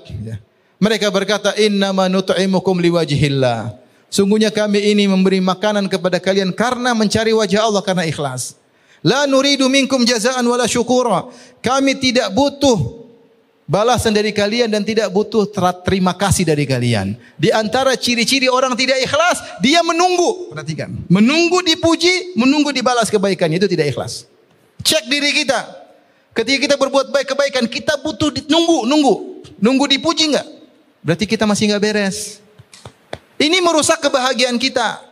Mereka berkata, innama nut'imukum liwajhillah. Sungguhnya kami ini memberi makanan kepada kalian karena mencari wajah Allah, karena ikhlas. La nuridu minkum jazaan wala syukura. Kami tidak butuh balasan dari kalian dan tidak butuh terima kasih dari kalian. Di antara ciri-ciri orang tidak ikhlas, dia menunggu. Perhatikan. Menunggu dipuji, menunggu dibalas kebaikannya, itu tidak ikhlas. Cek diri kita. Ketika kita berbuat baik kebaikan, kita butuh nunggu dipuji enggak? Berarti kita masih enggak beres. Ini merusak kebahagiaan kita.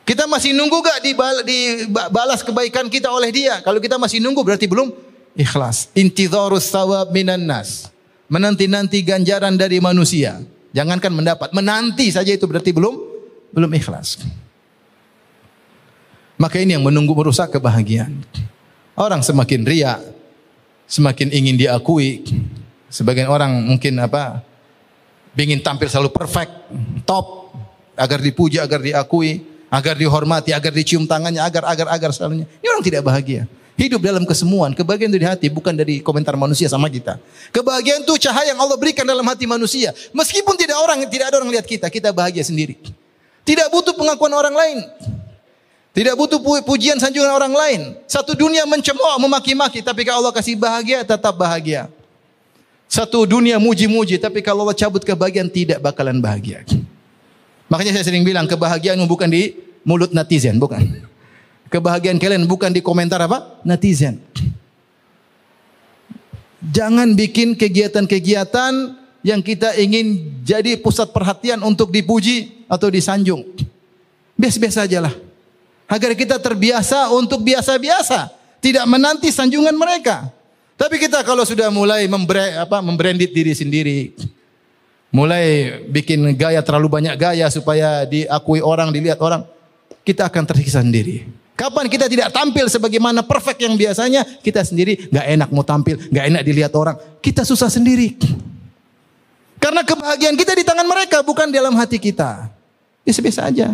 Kita masih nunggu enggak dibalas kebaikan kita oleh dia? Kalau kita masih nunggu berarti belum ikhlas. Intidharus thawab minan nas. Menanti-nanti ganjaran dari manusia. Jangankan mendapat, menanti saja itu berarti belum ikhlas. Maka ini yang menunggu merusak kebahagiaan. Orang semakin riya, semakin ingin diakui. Sebagian orang mungkin ingin tampil selalu perfect, top, agar dipuji, agar diakui, agar dihormati, agar dicium tangannya, agar selalunya. Ini orang tidak bahagia. Hidup dalam kesemuan. Kebahagiaan itu di hati, bukan dari komentar manusia sama kita. Kebahagiaan itu cahaya yang Allah berikan dalam hati manusia. Meskipun tidak ada orang lihat kita bahagia sendiri. Tidak butuh pengakuan orang lain. Tidak butuh pujian sanjungan orang lain. Satu dunia mencemooh, memaki-maki, tapi kalau Allah kasih bahagia, tetap bahagia. Satu dunia muji-muji, tapi kalau Allah cabut kebahagiaan, tidak bakalan bahagia. Makanya saya sering bilang, kebahagiaanmu bukan di mulut netizen, bukan. Kebahagiaan kalian bukan di komentar netizen. Jangan bikin kegiatan-kegiatan yang kita ingin jadi pusat perhatian untuk dipuji atau disanjung. Biasa-biasa ajalah. Agar kita terbiasa untuk biasa-biasa, tidak menanti sanjungan mereka. Tapi kita kalau sudah mulai membranded diri sendiri, mulai bikin gaya terlalu banyak gaya supaya diakui orang, dilihat orang, kita akan tersiksa sendiri. Kapan kita tidak tampil sebagaimana perfect yang biasanya, kita sendiri nggak enak mau tampil, nggak enak dilihat orang, kita susah sendiri. Karena kebahagiaan kita di tangan mereka, bukan dalam hati kita. Biasa-biasa aja.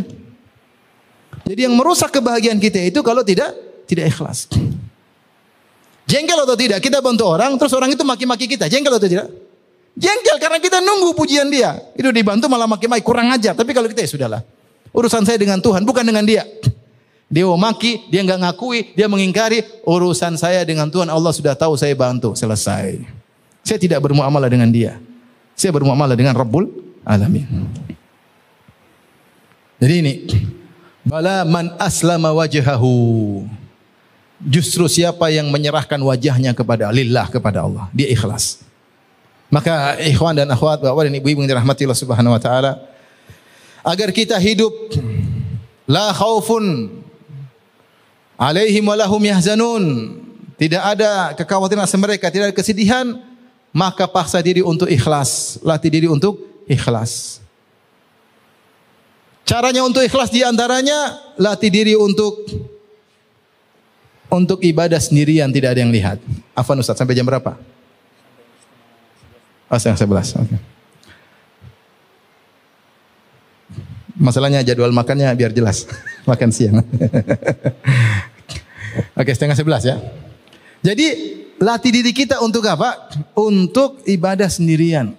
Jadi yang merusak kebahagiaan kita itu kalau tidak ikhlas. Jengkel atau tidak, kita bantu orang, terus orang itu maki-maki kita. Jengkel atau tidak? Jengkel karena kita nunggu pujian dia. Itu dibantu malah maki-maki, kurang ajar. Tapi kalau kita ya sudahlah. Urusan saya dengan Tuhan, bukan dengan dia. Dia mau maki, dia enggak ngakui, dia mengingkari. Urusan saya dengan Tuhan, Allah sudah tahu saya bantu. Selesai. Saya tidak bermuamalah dengan dia. Saya bermuamalah dengan Rabbul Alamin. Jadi ini. Bala man aslama wajhahu. Justru siapa yang menyerahkan wajahnya kepada lillah, kepada Allah, dia ikhlas. Maka ikhwan dan akhwat, bapak dan ibu-ibu yang dirahmati Allah Subhanahu wa taala, agar kita hidup la khaufun alaihim wa lahum yahzanun, tidak ada kekhawatiran atas mereka, tidak ada kesedihan, maka paksa diri untuk ikhlas, latih diri untuk ikhlas. Caranya untuk ikhlas di antaranya latih diri untuk ibadah sendirian, tidak ada yang lihat. Afwan Ustaz, sampai jam berapa? Setengah 11. Okay. Masalahnya jadwal makannya biar jelas. Makan siang. Oke, setengah 11 ya. Jadi latih diri kita untuk apa? Untuk ibadah sendirian.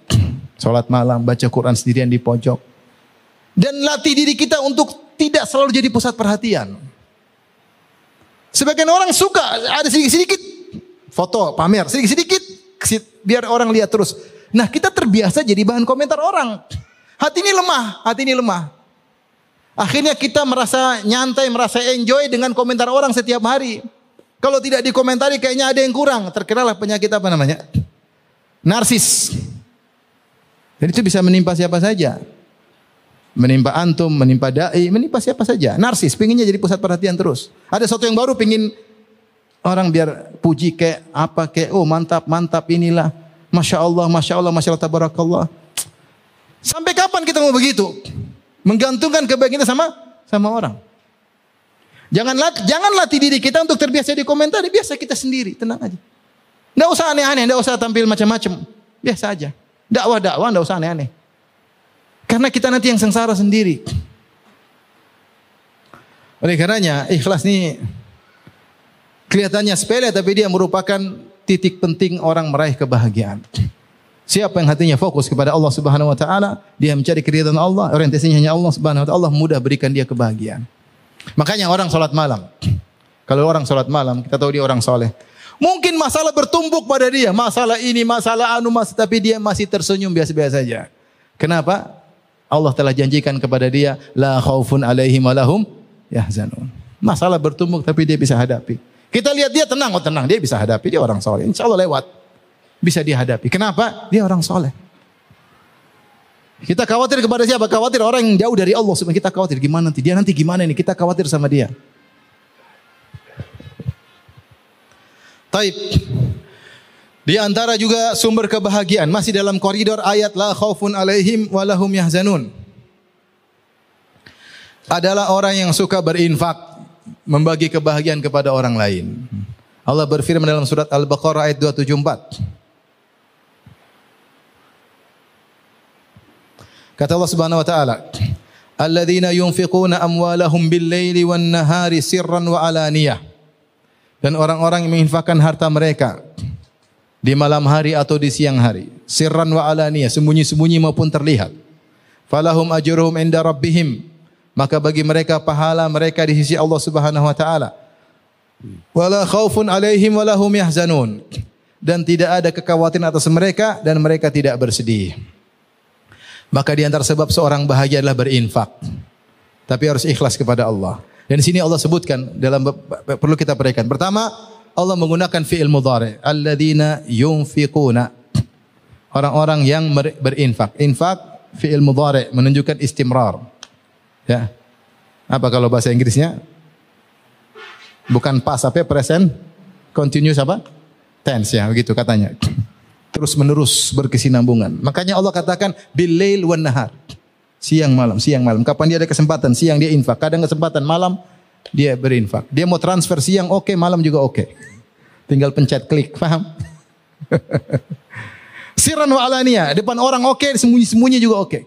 Salat malam, baca Quran sendirian di pojok. Dan latih diri kita untuk tidak selalu jadi pusat perhatian. Sebagian orang suka ada sedikit-sedikit foto, pamer, sedikit-sedikit biar orang lihat terus. Nah, kita terbiasa jadi bahan komentar orang. Hati ini lemah. Akhirnya kita merasa nyantai, merasa enjoy dengan komentar orang setiap hari. Kalau tidak dikomentari kayaknya ada yang kurang. Terkenalah penyakit apa namanya? Narsis. Dan itu bisa menimpa siapa saja. Menimpa antum, menimpa dai, menimpa siapa saja. Narsis, pinginnya jadi pusat perhatian terus. Ada sesuatu yang baru, pingin orang biar puji kayak apa, kayak oh mantap, inilah. Masya Allah, tabarakallah. Sampai kapan kita mau begitu? Menggantungkan kebaikan kita sama orang. Jangan latih diri kita untuk terbiasa dikomentari, biasa kita sendiri, tenang aja. Enggak usah aneh-aneh, enggak usah tampil macam-macam. Biasa aja. Dakwah enggak usah aneh-aneh. Karena kita nanti yang sengsara sendiri. Oleh karenanya, ikhlas ini kelihatannya sepele tapi dia merupakan titik penting orang meraih kebahagiaan. Siapa yang hatinya fokus kepada Allah Subhanahu wa taala, dia mencari keridhaan Allah, orientasinya hanya Allah Subhanahu wa taala, Allah mudah berikan dia kebahagiaan. Makanya orang salat malam. Kalau orang salat malam, kita tahu dia orang soleh. Mungkin masalah bertumbuk pada dia, masalah ini, masalah anu, tapi dia masih tersenyum biasa-biasa saja. Kenapa? Allah telah janjikan kepada dia, la khaufun alaihim wa lahum yahzanun. Masalah bertumbuk tapi dia bisa hadapi. Kita lihat dia tenang, dia bisa hadapi, dia orang soleh. Insyaallah lewat. Bisa dihadapi. Kenapa? Dia orang soleh. Kita khawatir kepada siapa? Khawatir orang yang jauh dari Allah. Kita khawatir gimana nanti? Dia nanti gimana ini? Kita khawatir sama dia. Taib. Di antara juga sumber kebahagiaan masih dalam koridor ayat la khaufun alaihim wa lahum yahzanun. Adalah orang yang suka berinfak, membagi kebahagiaan kepada orang lain. Allah berfirman dalam surat Al-Baqarah ayat 274. Kata Allah Subhanahu wa taala, "Alladzina yunfiquna amwalahum bil-laili wan-nahari sirran wa alaniyah." Dan orang-orang yang menginfakkan harta mereka di malam hari atau di siang hari, sirran wa alaniyah, sembunyi-sembunyi maupun terlihat. Falahum ajruhum inda rabbihim, maka bagi mereka pahala mereka di sisi Allah Subhanahu wa taala. Wala khaufun alaihim wa lahum yahzanun, dan tidak ada kekhawatiran atas mereka dan mereka tidak bersedih. Maka di antara sebab seorang bahagia adalah berinfak. Tapi harus ikhlas kepada Allah. Dan di sini Allah sebutkan perlu kita perhatikan. Pertama, Allah menggunakan fi'il mudhari', alladzina yunfiquna. Orang-orang yang berinfak. Infak fi'il mudhari' menunjukkan istimrar. Ya. Apa kalau bahasa Inggrisnya? Bukan past apa? Present continuous apa? Tense ya, begitu katanya. Terus menerus berkesinambungan. Makanya Allah katakan bil-lail wan nahar. Siang malam. Kapan dia ada kesempatan, siang dia infak. Kadang kesempatan malam dia berinfak. Dia mau transfer siang oke, malam juga oke. Tinggal pencet klik, paham? Sirran wa alaniyah, depan orang oke, sembunyi-sembunyi juga oke.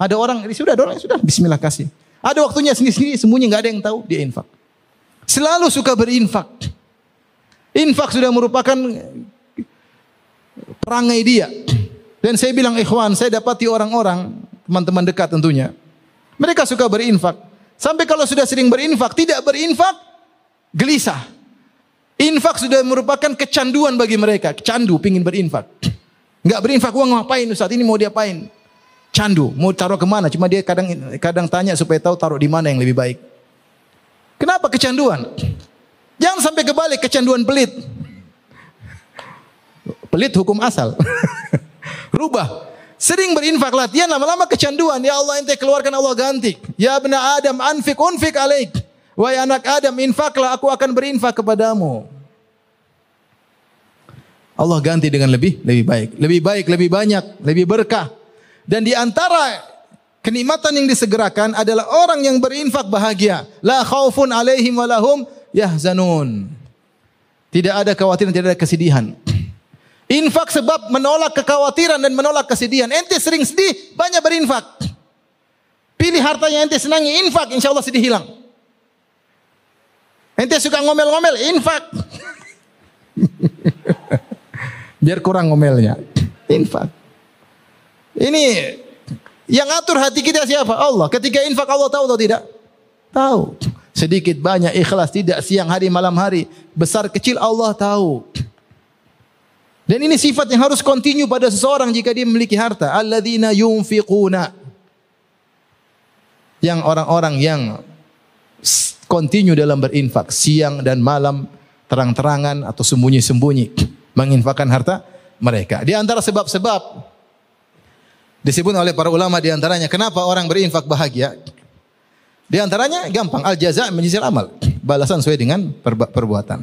Ada orang sudah bismillah kasih. Ada waktunya sendiri-sendiri, sembunyi enggak ada yang tahu, dia infak. Selalu suka berinfak. Infak sudah merupakan perangai dia. Dan saya bilang ikhwan, saya dapati orang-orang, teman-teman dekat tentunya, mereka suka berinfak. Sampai kalau sudah sering berinfak, tidak berinfak, gelisah. Infak sudah merupakan kecanduan bagi mereka. Candu, pingin berinfak. Enggak berinfak, uang ngapain Ustaz? Ini mau diapain? Candu, mau taruh kemana? Cuma dia kadang tanya supaya tahu taruh di mana yang lebih baik. Kenapa kecanduan? Jangan sampai kebalik, kecanduan pelit. Pelit hukum asal. Rubah. Sering berinfak, latihan, lama-lama kecanduan. Ya Allah, ente keluarkan, Allah ganti. Ya bena Adam, unfik alaik. Wahai anak Adam, infaklah, aku akan berinfak kepadamu. Allah ganti dengan lebih baik. Lebih baik, lebih banyak, lebih berkah. Dan di antara kenikmatan yang disegerakan adalah orang yang berinfak bahagia. La khaufun alaihim wa lahum yahzanun. Tidak ada kekhawatiran, tidak ada kesedihan. Infak sebab menolak kekhawatiran dan menolak kesedihan. Ente sering sedih, banyak berinfak. Pilih harta yang ente senangi, infak, insya Allah sedih hilang. Ente suka ngomel-ngomel, infak. Biar kurang ngomelnya. Infak. Ini yang atur hati kita siapa? Allah. Ketika infak Allah tahu atau tidak? Tahu. Sedikit banyak ikhlas tidak, siang hari malam hari, besar kecil Allah tahu. Dan ini sifat yang harus continue pada seseorang jika dia memiliki harta. Alladzina yunfiquna. Yang orang-orang yang continue dalam berinfak siang dan malam, terang-terangan atau sembunyi-sembunyi menginfakkan harta mereka. Di antara sebab-sebab disebut oleh para ulama di antaranya kenapa orang berinfak bahagia? Di antaranya gampang, al-jaza' min jinsil amal. Balasan sesuai dengan perbuatan.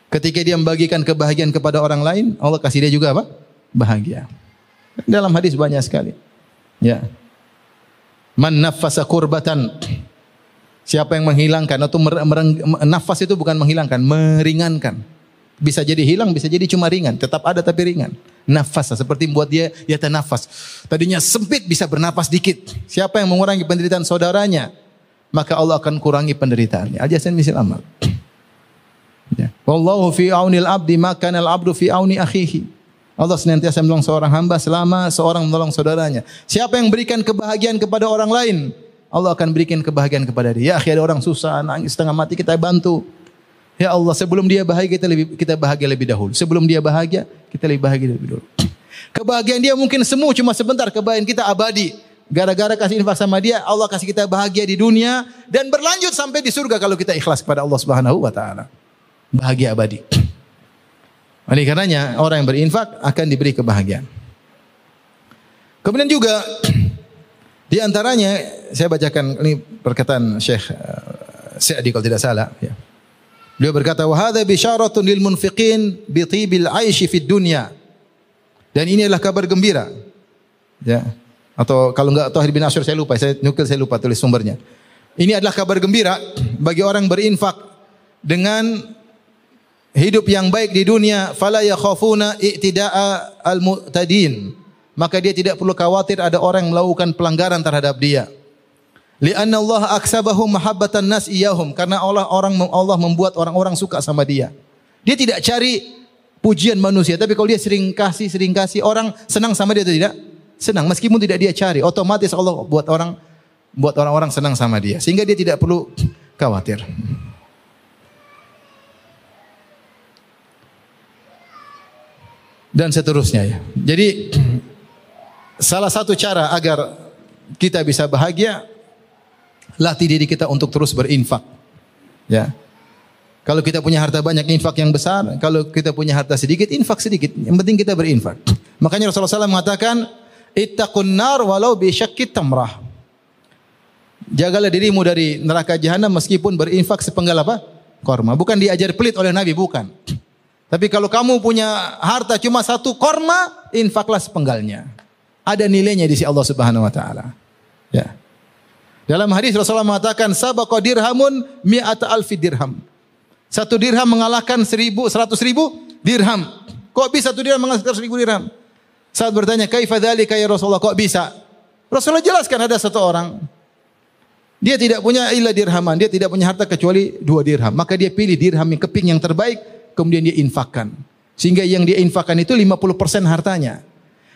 Ketika dia membagikan kebahagiaan kepada orang lain, Allah kasih dia juga apa? Bahagia. Dalam hadis banyak sekali. Ya. Man naffasa kurbatan. Siapa yang menghilangkan atau nafas itu bukan menghilangkan, meringankan. Bisa jadi hilang, bisa jadi cuma ringan, tetap ada tapi ringan. Nafas seperti membuat dia nafas. Tadinya sempit bisa bernapas dikit. Siapa yang mengurangi penderitaan saudaranya, maka Allah akan kurangi penderitaannya. Al-jazaa min jinsil amal. Ya. Wallahu fi aunil abdi ma kana al-abdu fi auni akhihi. Allah senantiasa menolong seorang hamba selama seorang menolong saudaranya. Siapa yang berikan kebahagiaan kepada orang lain, Allah akan berikan kebahagiaan kepada dia. Ya, akhi, ada orang susah, nangis setengah mati, kita bantu. Ya Allah, sebelum dia bahagia kita bahagia lebih dahulu. Sebelum dia bahagia, kita lebih bahagia lebih dahulu. Kebahagiaan dia mungkin semu cuma sebentar, kebahagiaan kita abadi. Gara-gara kasih infak sama dia, Allah kasih kita bahagia di dunia dan berlanjut sampai di surga kalau kita ikhlas kepada Allah Subhanahu wa taala. Bahagia abadi. Oleh karenanya orang yang berinfak akan diberi kebahagiaan. Kemudian juga di antaranya saya bacakan ini perkataan Syekh Sa'di kalau tidak salah ya. Beliau berkata wa hadza bisyaratun lil munfiqin bi tibil 'aishi fid dunya. Dan ini adalah kabar gembira. Ya. Atau kalau enggak Thahir bin Asyur saya lupa tulis sumbernya. Ini adalah kabar gembira bagi orang berinfak dengan hidup yang baik di dunia, fala yakhafuna i'tida'a al-mu'tadin. Maka dia tidak perlu khawatir ada orang yang melakukan pelanggaran terhadap dia. Li'anna Allah aksabahum mahabbatan nas iyahum, karena Allah membuat orang-orang suka sama dia. Dia tidak cari pujian manusia, tapi kalau dia sering kasih orang senang sama dia atau tidak? Senang meskipun tidak dia cari, otomatis Allah buat orang-orang senang sama dia, sehingga dia tidak perlu khawatir. Dan seterusnya ya. Jadi salah satu cara agar kita bisa bahagia, latih diri kita untuk terus berinfak. Ya. Kalau kita punya harta banyak, infak yang besar. Kalau kita punya harta sedikit, infak sedikit. Yang penting kita berinfak. Makanya Rasulullah SAW mengatakan, ittaqun nar walau bi syaqqit tamrah. Jagalah dirimu dari neraka jahanam meskipun berinfak sepenggal apa? Korma. Bukan diajar pelit oleh Nabi, bukan. Tapi kalau kamu punya harta cuma satu korma, infaklah sepenggalnya. Ada nilainya di sisi Allah Subhanahu wa taala. Ya. Dalam hadis Rasulullah mengatakan sabaqa dirhamun mi'ata alfi dirham. Satu dirham mengalahkan 100.000 dirham. Kok bisa satu dirham mengalahkan 100.000 dirham? Saat bertanya, "Kaifa dzalika ya Rasulullah?" Kok bisa? Rasulullah jelaskan ada satu orang, dia tidak punya illa dirhaman, dia tidak punya harta kecuali 2 dirham. Maka dia pilih dirham yang keping yang terbaik, kemudian dia infakkan. Sehingga yang dia infakkan itu 50% hartanya.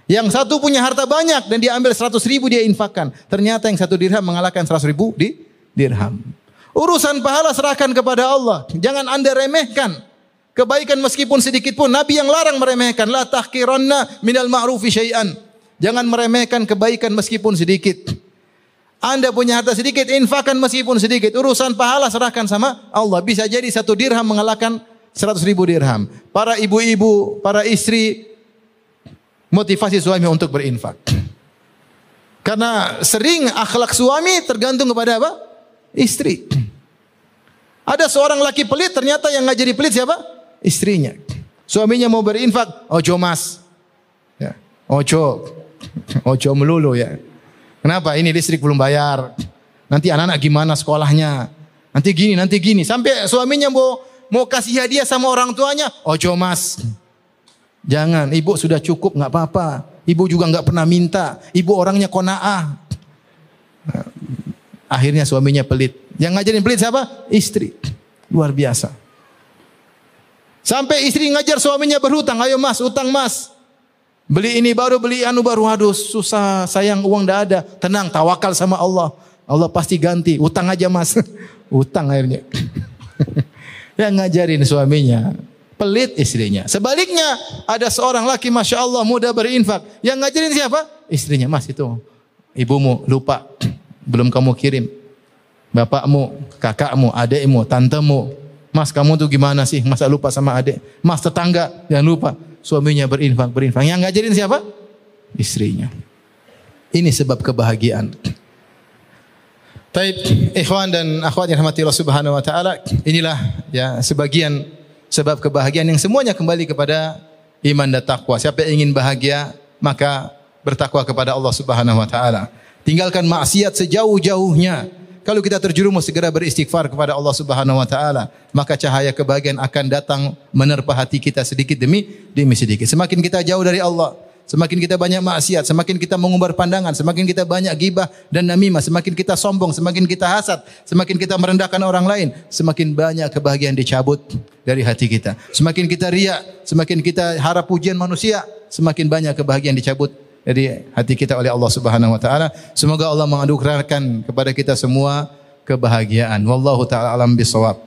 Yang satu punya harta banyak dan dia ambil 100.000 dia infakkan. Ternyata yang satu dirham mengalahkan 100.000 dirham. Urusan pahala serahkan kepada Allah. Jangan Anda remehkan kebaikan meskipun sedikit pun. Nabi yang larang meremehkan. La tahqiranna minal ma'rufi syai'an. Jangan meremehkan kebaikan meskipun sedikit. Anda punya harta sedikit, infakkan meskipun sedikit. Urusan pahala serahkan sama Allah. Bisa jadi satu dirham mengalahkan 100.000 dirham. Para ibu-ibu, para istri, motivasi suami untuk berinfak. Karena sering akhlak suami tergantung kepada apa? Istri. Ada seorang laki pelit, ternyata yang ngajari pelit siapa? Istrinya. Suaminya mau berinfak, ojo mas. Ya. Ojo melulu ya. Kenapa? Ini listrik belum bayar. Nanti anak-anak gimana sekolahnya? Nanti gini. Sampai suaminya mau kasih hadiah sama orang tuanya, ojo mas. Jangan, ibu sudah cukup, nggak apa-apa. Ibu juga nggak pernah minta. Ibu orangnya qanaah. Akhirnya suaminya pelit. Yang ngajarin pelit siapa? Istri. Luar biasa. Sampai istri ngajar suaminya berhutang. Ayo mas, utang mas. Beli ini baru, beli anu baru, aduh susah, sayang uang dah ada. Tenang, tawakal sama Allah. Allah pasti ganti. Utang aja mas. Utang akhirnya. Yang ngajarin suaminya, pelit istrinya. Sebaliknya, ada seorang laki Masya Allah muda berinfak. Yang ngajarin siapa? Istrinya. Mas itu, ibumu lupa, belum kamu kirim. Bapakmu, kakakmu, adikmu, tantemu. Mas kamu tuh gimana sih? Masa lupa sama adik? Mas tetangga, jangan lupa. Suaminya berinfak. Yang ngajarin siapa? Istrinya. Ini sebab kebahagiaan. Baik, ikhwan dan akhwat yang rahmati Allah Subhanahu wa taala, inilah ya sebagian sebab kebahagiaan yang semuanya kembali kepada iman dan takwa. Siapa yang ingin bahagia, maka bertakwa kepada Allah Subhanahu wa taala. Tinggalkan maksiat sejauh-jauhnya. Kalau kita terjerumus, segera beristighfar kepada Allah Subhanahu wa taala, maka cahaya kebahagiaan akan datang menerpa hati kita sedikit demi sedikit. Semakin kita jauh dari Allah, semakin kita banyak maksiat, semakin kita mengumbar pandangan, semakin kita banyak ghibah dan namimah, semakin kita sombong, semakin kita hasad, semakin kita merendahkan orang lain, semakin banyak kebahagiaan dicabut dari hati kita. Semakin kita riya, semakin kita harap pujian manusia, semakin banyak kebahagiaan dicabut dari hati kita oleh Allah Subhanahu wa taala. Semoga Allah menganugerahkan kepada kita semua kebahagiaan. Wallahu taala alam bisawab.